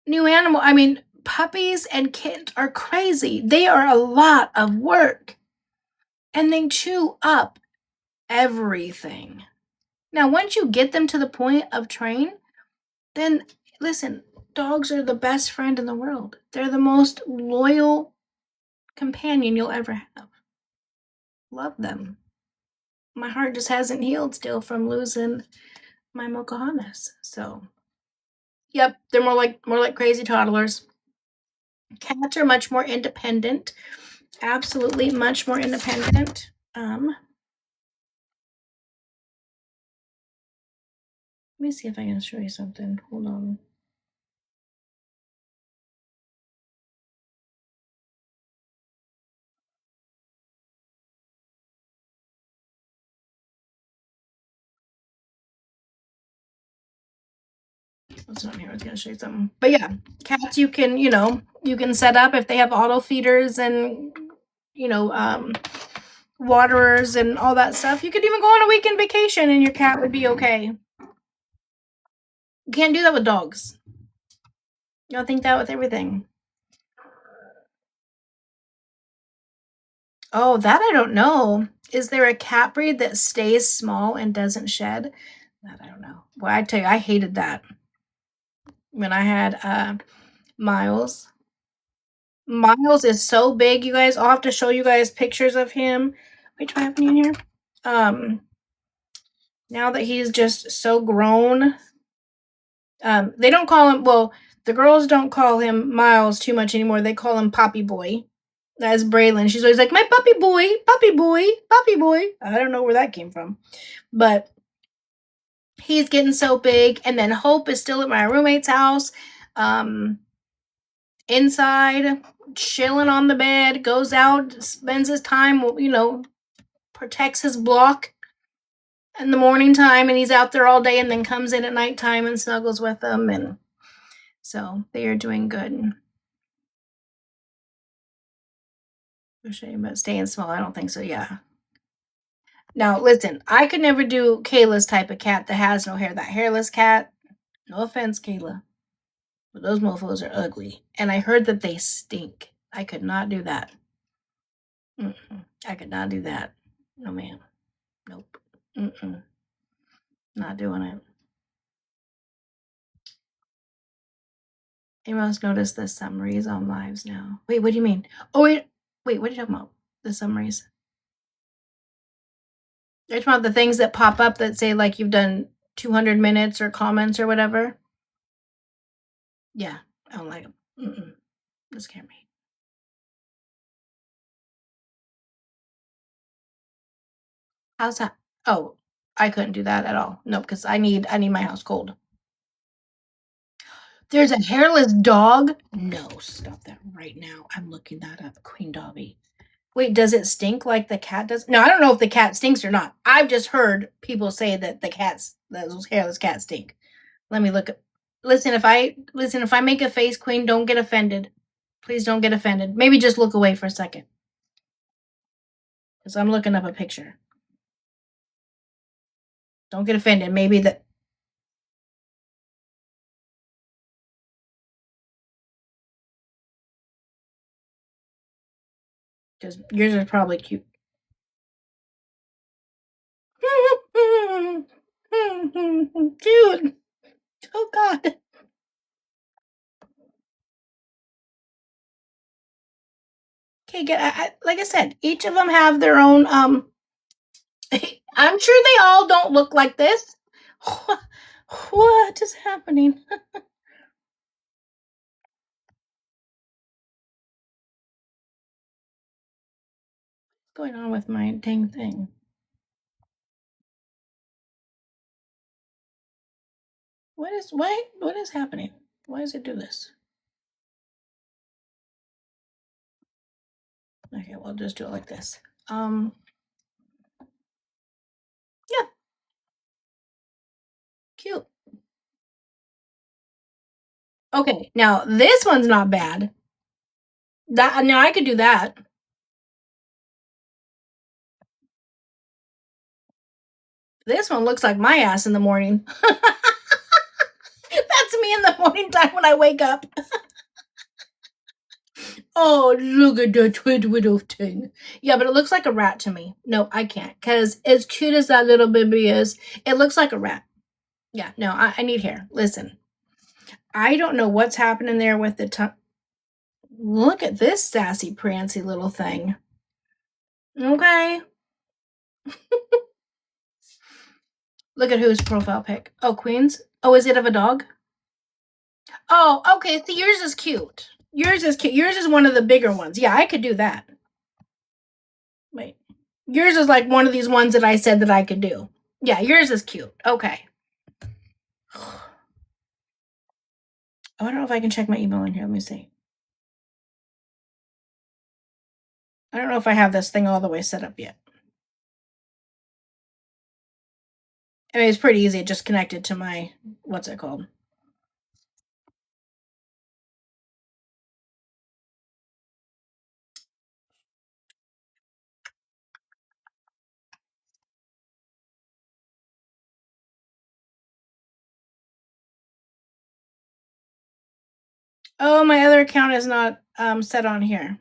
New animal. I mean, puppies and kittens are crazy. They are a lot of work, and they chew up everything. Now, once you get them to the point of train, then listen. Dogs are the best friend in the world. They're the most loyal companion you'll ever have. Love them. My heart just hasn't healed still from losing my Mochahannes. So, yep, they're more like crazy toddlers. Cats are much more independent. Absolutely, much more independent. Let me see if I can show you something. Hold on. What's on here? I was gonna show you something. But yeah, cats you can set up if they have auto feeders and you know, waterers and all that stuff. You could even go on a weekend vacation and your cat would be okay. You can't do that with dogs. You don't think that with everything. Oh, that I don't know. Is there a cat breed that stays small and doesn't shed? That I don't know. Well, I tell you, I hated that when I had Miles. Miles is so big, you guys. I'll have to show you guys pictures of him. Wait, do I have any in here? Now that he's just so grown, they don't call him. Well, the girls don't call him Miles too much anymore. They call him Poppy Boy. That's Braylon. She's always like, my puppy boy, puppy boy, puppy boy. I don't know where that came from. But he's getting so big. And then Hope is still at my roommate's house. Inside, chilling on the bed, goes out, spends his time, protects his block in the morning time, and he's out there all day and then comes in at nighttime and snuggles with them. And so they are doing good. But staying small, I don't think so. Yeah. Now, listen, I could never do Kayla's type of cat that has no hair. That hairless cat, no offense, Kayla, but those mofos are ugly. And I heard that they stink. I could not do that. I could not do that. No, ma'am. Nope. Not doing it. Anyone else notice the summaries on lives now? Wait, what do you mean? Oh, wait, what are you talking about? The summaries? You're talking about the things that pop up that say like you've done 200 minutes or comments or whatever? Yeah, I don't like them. They scare me. How's that? Oh, I couldn't do that at all. No, because I need my house cold. There's a hairless dog? No, stop that right now. I'm looking that up. Queen Dobby. Wait, does it stink like the cat does? No, I don't know if the cat stinks or not. I've just heard people say that those hairless cats stink. Let me look. Listen, if I make a face, Queen, don't get offended. Please don't get offended. Maybe just look away for a second, because I'm looking up a picture. Don't get offended. Maybe that because yours is probably cute. Cute. Oh God. Okay, like I said, each of them have their own. I'm sure they all don't look like this. What is happening? What's going on with my dang thing? What is happening? Why does it do this? Okay, we'll just do it like this. Yeah, cute. Okay, now this one's not bad. That now I could do that. This one looks like my ass in the morning. That's me in the morning time when I wake up. Oh, look at that twin widow thing. Yeah, but it looks like a rat to me. No, I can't. Because as cute as that little baby is, it looks like a rat. Yeah, no, I need hair. Listen, I don't know what's happening there with the tongue. Look at this sassy, prancy little thing. Okay. Look at whose profile pic. Oh, Queen's. Oh, is it of a dog? Oh, okay. See, yours is cute. Yours is cute. Yours is one of the bigger ones. Yeah, I could do that. Wait. Yours is like one of these ones that I said that I could do. Yeah, yours is cute. Okay. I don't know if I can check my email in here. Let me see. I don't know if I have this thing all the way set up yet. I mean, it's pretty easy. It just connected to my, what's it called? Oh, my other account is not set on here.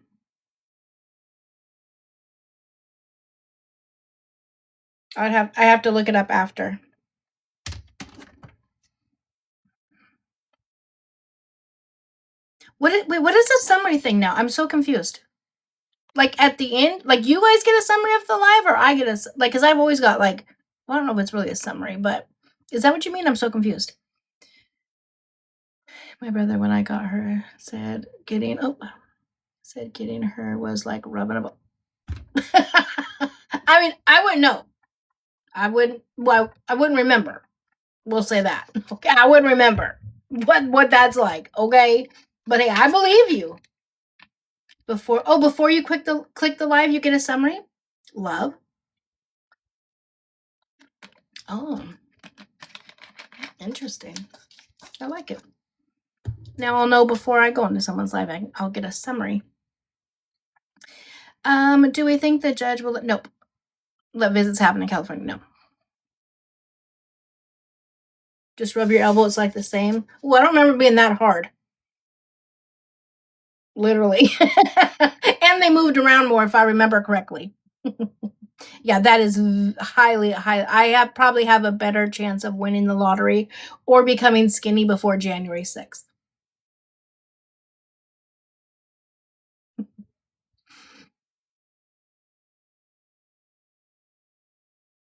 I have to look it up after. What is the summary thing now? I'm so confused. Like at the end, like you guys get a summary of the live, or I get a like? Because I've always got like, well, I don't know if it's really a summary, but is that what you mean? I'm so confused. My brother, when I got her, said getting her was like rubbing a. I mean, I wouldn't know. I wouldn't. Well, I wouldn't remember. We'll say that. Okay, I wouldn't remember what that's like. Okay, but hey, I believe you. Before you click the live, you get a summary. Love. Oh, interesting. I like it. Now I'll know before I go into someone's live. I'll get a summary. Do we think the judge will? Nope. Let visits happen in California. No. Just rub your elbow. It's like the same. Well, I don't remember being that hard. Literally. And they moved around more, if I remember correctly. Yeah, that is highly high. I probably have a better chance of winning the lottery or becoming skinny before January 6th.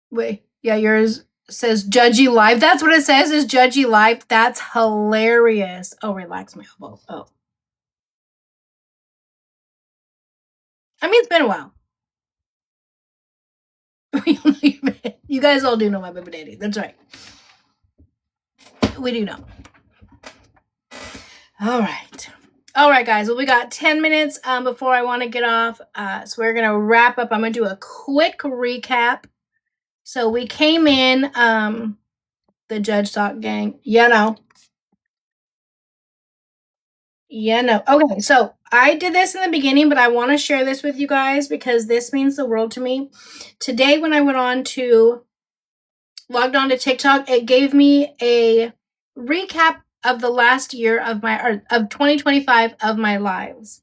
Wait, yeah, yours says Judgy Live. That's what it says is Judgy Live. That's hilarious. Oh, relax my elbow. Oh. I mean, it's been a while. You guys all do know my baby daddy. That's right. We do know. All right. All right, guys. Well, we got 10 minutes before I want to get off. So we're going to wrap up. I'm going to do a quick recap. So we came in, the Judge Talk gang. Okay, so I did this in the beginning, but I want to share this with you guys because this means the world to me. Today, when I logged on to TikTok, it gave me a recap of the last year of 2025 of my lives.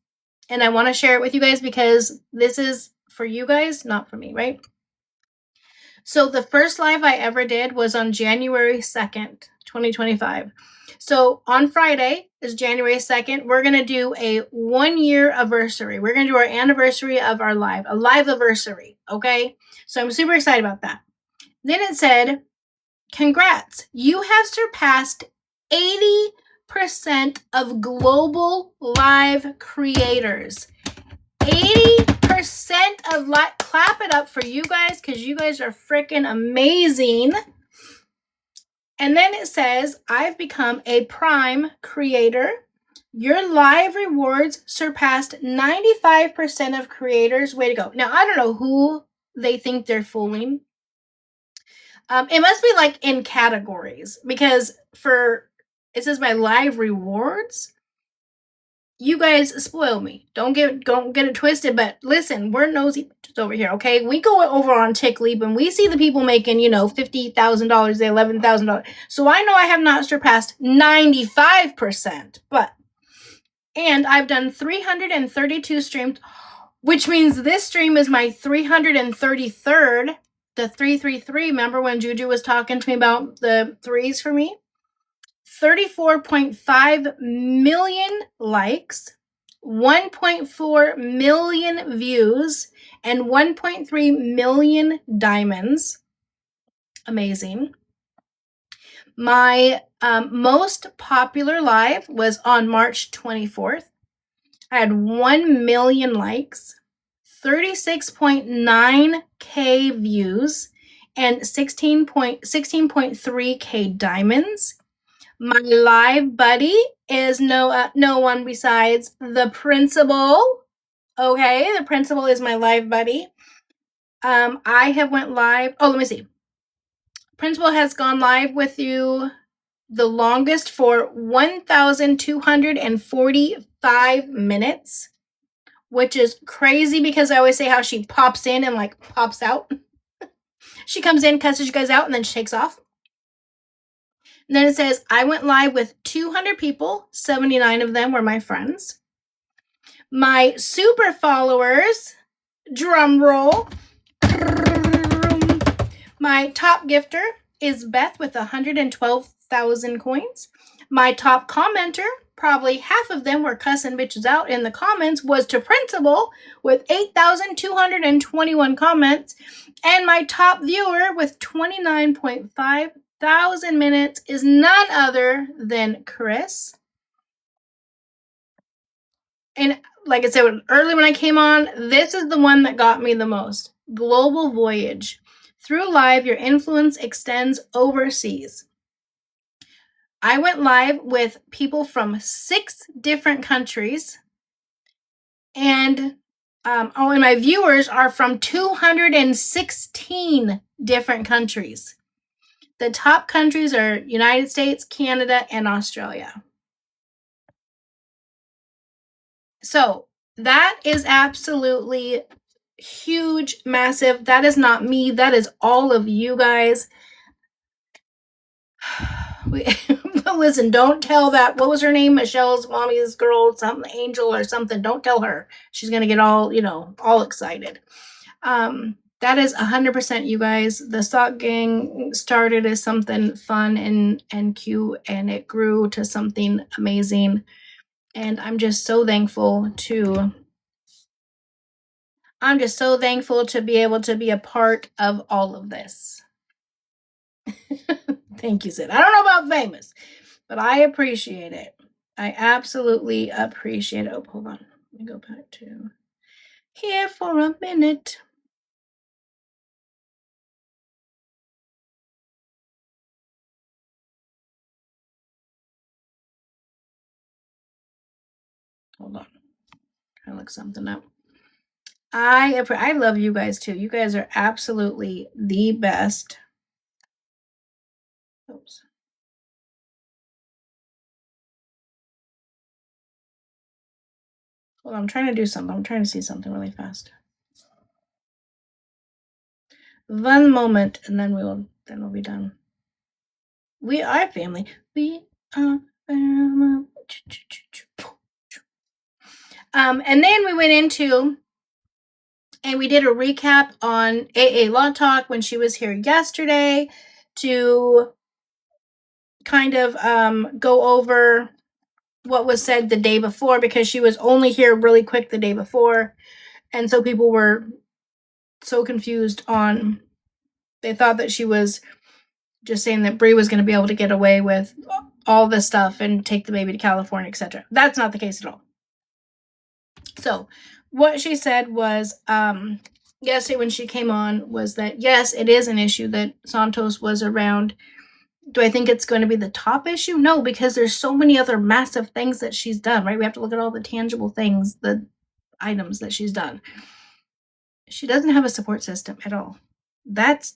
And I want to share it with you guys because this is for you guys, not for me, right? So the first live I ever did was on January 2nd, 2025. So on Friday is January 2nd. We're going to do a 1-year anniversary. We're going to do our anniversary of our live, a live anniversary. Okay. So I'm super excited about that. Then it said, congrats, you have surpassed 80% of global live creators. 80% of clap it up for you guys because you guys are freaking amazing. And then it says, I've become a Prime creator. Your live rewards surpassed 95% of creators. Way to go. Now, I don't know who they think they're fooling. It must be like in categories because it says my live rewards. You guys spoil me. Don't get it twisted, but listen, we're nosy over here, okay? We go over on TickLeap and we see the people making, $50,000, $11,000. So I know I have not surpassed 95%, and I've done 332 streams, which means this stream is my 333rd, the 333. Remember when Juju was talking to me about the threes for me? 34.5 million likes, 1.4 million views, and 1.3 million diamonds. Amazing. My most popular live was on March 24th. I had 1 million likes, 36.9K views, and 16.3K diamonds. My live buddy is no one besides the principal. Okay, the principal is my live buddy. I have went live. Oh, let me see. Principal has gone live with you the longest for 1,245 minutes, which is crazy because I always say how she pops in and like pops out. She comes in, cusses you guys out, and then she takes off. And then it says, I went live with 200 people. 79 of them were my friends. My super followers, drum roll. My top gifter is Beth with 112,000 coins. My top commenter, probably half of them were cussing bitches out in the comments, was to Principal with 8,221 comments. And my top viewer with 29.5 thousand minutes is none other than Chris. And like I said, early when I came on, this is the one that got me the most. Global Voyage. Through live, your influence extends overseas. I went live with people from 6 different countries. And and my viewers are from 216 different countries. The top countries are United States, Canada, and Australia. So that is absolutely huge, massive. That is not me. That is all of you guys. Listen, don't tell that. What was her name? Michelle's mommy's girl, something Angel or something. Don't tell her. She's going to get all excited. That is 100% you guys. The sock gang started as something fun and cute, and it grew to something amazing. And I'm just so thankful to be able to be a part of all of this. Thank you, Sid. I don't know about famous, but I appreciate it. I absolutely appreciate it. Oh, hold on. Let me go back to here for a minute. Hold on. Trying to look something up. I love you guys too. You guys are absolutely the best. Oops. Well, I'm trying to do something. I'm trying to see something really fast. One moment, and then we'll be done. We are family. We are family. And then we went into and we did a recap on AA Law Talk when she was here yesterday to kind of go over what was said the day before, because she was only here really quick the day before, and so people were so confused on, they thought that she was just saying that Bree was going to be able to get away with all this stuff and take the baby to California, etc. That's not the case at all. So what she said was yesterday when she came on was that yes, it is an issue that Santos was around. Do I think it's going to be the top issue? No, because there's so many other massive things that she's done, right? We have to look at all the tangible things, the items that she's done. She doesn't have a support system at all. That's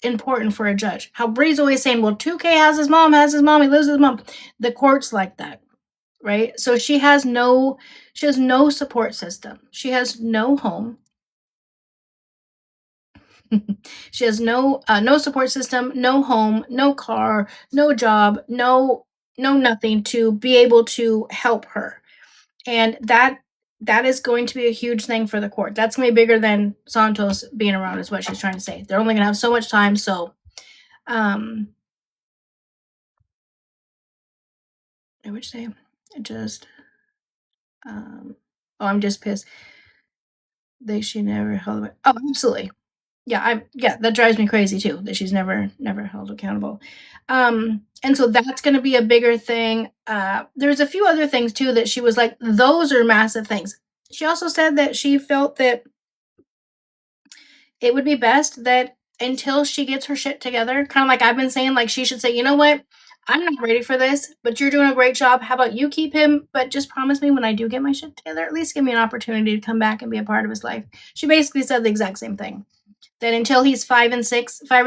important for a judge. How Bree's always saying, well, 2K has his mom, he lives with his mom. The court's like that, right? So she has no support system. She has no home. She has no support system, no home, no car, no job, no nothing to be able to help her. And that is going to be a huge thing for the court. That's going to be bigger than Santos being around, is what she's trying to say. They're only going to have so much time, so I would say just I'm just pissed she never held it. Oh, absolutely. Yeah, that drives me crazy too, that she's never held accountable. And so that's going to be a bigger thing. There's a few other things too that she was like, those are massive things. She also said that she felt that it would be best that until she gets her shit together, kind of like I've been saying, like she should say, you know what, I'm not ready for this, but you're doing a great job. How about you keep him, but just promise me when I do get my shit together, at least give me an opportunity to come back and be a part of his life. She basically said the exact same thing. That until he's 5 or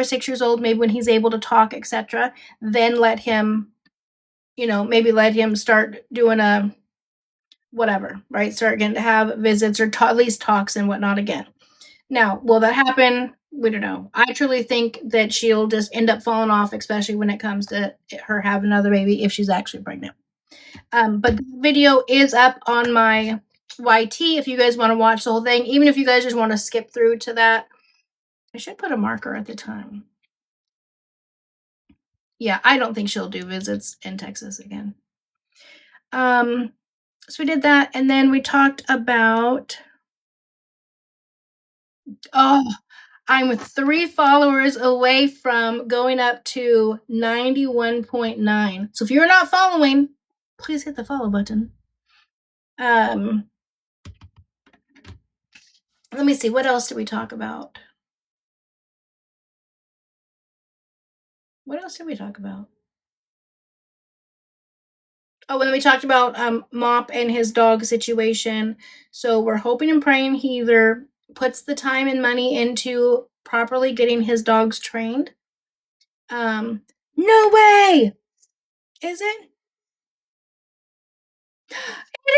6 years old, maybe when he's able to talk, etc., then let him, maybe let him start doing a whatever, right? Start getting to have visits or at least talks and whatnot again. Now, will that happen? We don't know. I truly think that she'll just end up falling off, especially when it comes to her having another baby if she's actually pregnant. But the video is up on my YT if you guys want to watch the whole thing, even if you guys just want to skip through to that. I should put a marker at the time. Yeah, I don't think she'll do visits in Texas again. So we did that, and then we talked about, I'm 3 followers away from going up to 91.9. So if you're not following, please hit the follow button. Let me see, what else did we talk about? What else did we talk about? Oh, and then we talked about Mop and his dog situation. So we're hoping and praying he either puts the time and money into properly getting his dogs trained. No way! Is it? It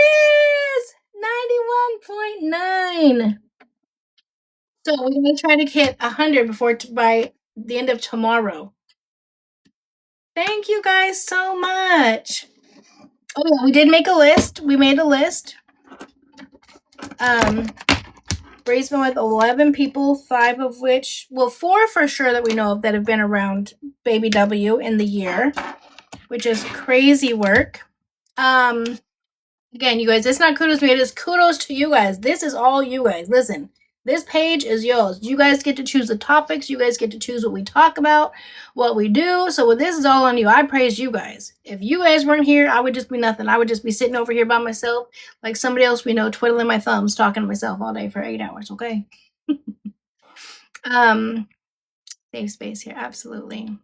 is 91.9. So we're gonna try to hit 100 by the end of tomorrow. Thank you guys so much. Oh yeah, we did make a list. We made a list. Ray's been with 11 people, 5 of which, well, 4 for sure that we know of that have been around baby W in the year, which is crazy work. Again, you guys, it's not kudos to me, it is kudos to you guys. This is all you guys. Listen, this page is yours. You guys get to choose the topics. You guys get to choose what we talk about, what we do. So this is all on you. I praise you guys. If you guys weren't here, I would just be nothing. I would just be sitting over here by myself like somebody else we know, twiddling my thumbs, talking to myself all day for 8 hours, okay? Safe space here, absolutely.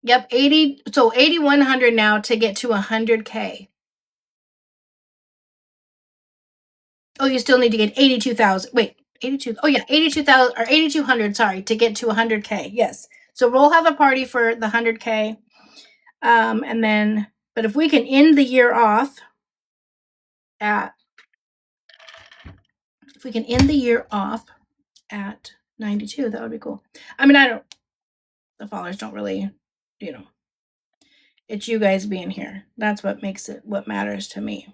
Yep, 80, so 8,100 now to get to 100K. Oh, you still need to get 82,000. Wait, 82. Oh yeah, 82,000 or 8,200, sorry, to get to 100K. Yes. So we'll have a party for the 100K. And then, but if we can end the year off at, if we can end the year off at 92, that would be cool. I mean, the followers don't really, you know, it's you guys being here. That's what makes it, what matters to me.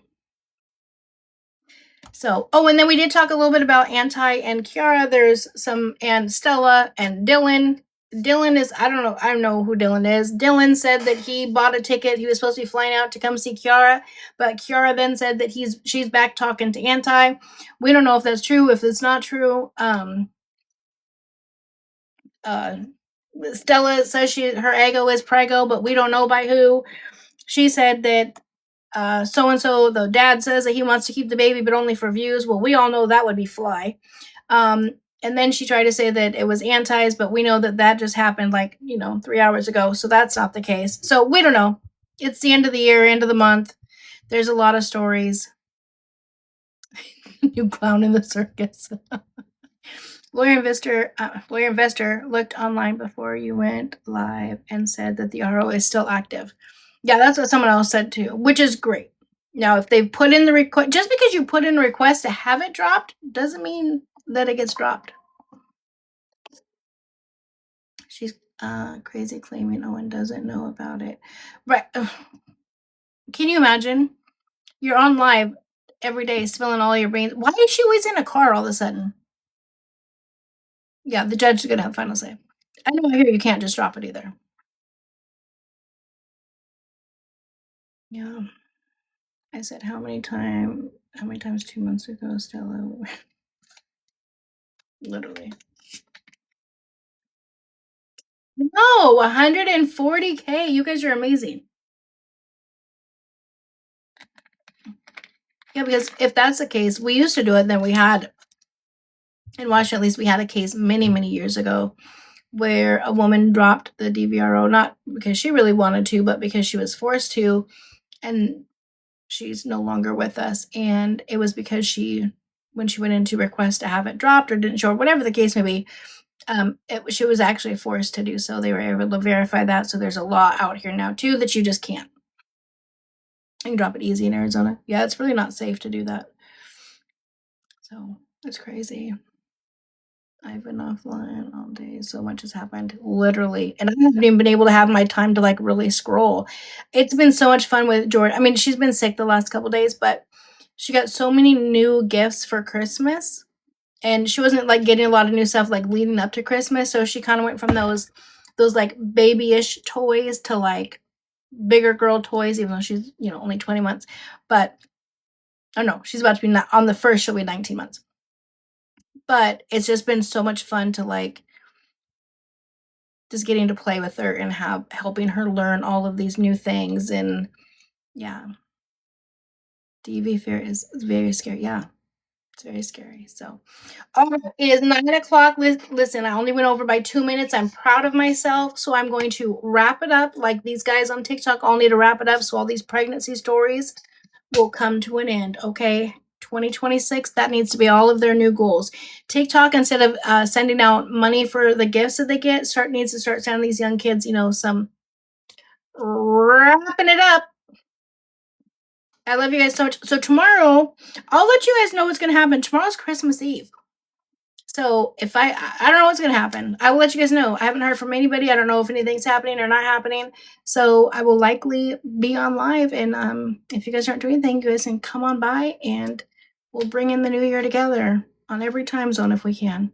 So, oh, and then we did talk a little bit about Anti and Kiara. There's some, and Stella and Dylan. Dylan is, I don't know who Dylan is. Dylan said that he bought a ticket. He was supposed to be flying out to come see Kiara, but Kiara then said that she's back talking to Anti. We don't know if that's true, if it's not true. Stella says her ego is prego, but we don't know by who. She said that so and so, the dad says that he wants to keep the baby, but only for views. Well, we all know that would be fly. And then she tried to say that it was Anti's, but we know that just happened like 3 hours ago, so that's not the case. So we don't know. It's the end of the year, end of the month. There's a lot of stories. New clown in the circus. Lawyer investor looked online before you went live and said that the RO is still active. Yeah, that's what someone else said too, which is great. Now, if they put in the request, just because you put in a request to have it dropped doesn't mean that it gets dropped. She's crazy claiming Owen doesn't know about it. Right. Can you imagine? You're on live every day spilling all your brains. Why is she always in a car all of a sudden? Yeah, the judge is going to have final say. I know here you can't just drop it either. Yeah. I said, how many times 2 months ago, Stella? Literally. No, 140K. You guys are amazing. Yeah, because if that's the case, we used to do it. Then we had, in Washington, at least we had a case many, many years ago where a woman dropped the DVRO, not because she really wanted to, but because she was forced to. And she's no longer with us. And it was because when she went in to request to have it dropped or didn't show, or whatever the case may be, she was actually forced to do so. They were able to verify that. So there's a law out here now too that you just can't. You can drop it easy in Arizona. Yeah, it's really not safe to do that. So it's crazy. I've been offline all day. So much has happened, literally. And I haven't even been able to have my time to like really scroll. It's been so much fun with Jordan. I mean, she's been sick the last couple days, but she got so many new gifts for Christmas. And she wasn't like getting a lot of new stuff like leading up to Christmas. So she kind of went from those like babyish toys to like bigger girl toys, even though she's, only 20 months. But oh no, she's about to be on the first, she'll be 19 months. But it's just been so much fun to like just getting to play with her and helping her learn all of these new things. And yeah, DV fear is very scary. Yeah, it's very scary. So it is 9:00. Listen, I only went over by 2 minutes. I'm proud of myself. So I'm going to wrap it up. Like these guys on TikTok all need to wrap it up. So all these pregnancy stories will come to an end. Okay. 2026, that needs to be all of their new goals. TikTok, instead of sending out money for the gifts that they get, needs to start sending these young kids, some wrapping it up. I love you guys so much. So tomorrow, I'll let you guys know what's going to happen. Tomorrow's Christmas Eve. So if I don't know what's gonna happen. I will let you guys know. I haven't heard from anybody. I don't know if anything's happening or not happening. So I will likely be on live, and if you guys aren't doing anything, you guys can come on by and we'll bring in the new year together on every time zone if we can.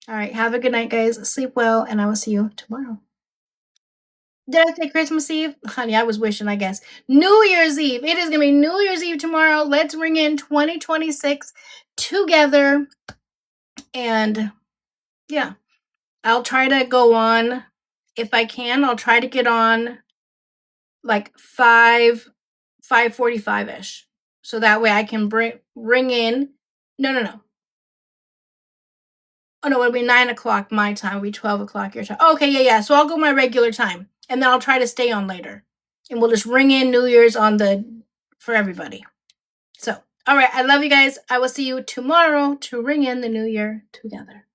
All right, have a good night, guys. Sleep well, and I will see you tomorrow. Did I say Christmas Eve? Honey, I was wishing, I guess. New Year's Eve. It is going to be New Year's Eve tomorrow. Let's ring in 2026 together. And yeah, I'll try to go on. If I can, I'll try to get on like 5:45-ish. So that way I can ring in. No. Oh, no, it'll be 9 o'clock my time. It'll be 12 o'clock your time. Okay, yeah. So I'll go my regular time. And then I'll try to stay on later. And we'll just ring in New Year's for everybody. So, all right. I love you guys. I will see you tomorrow to ring in the new year together.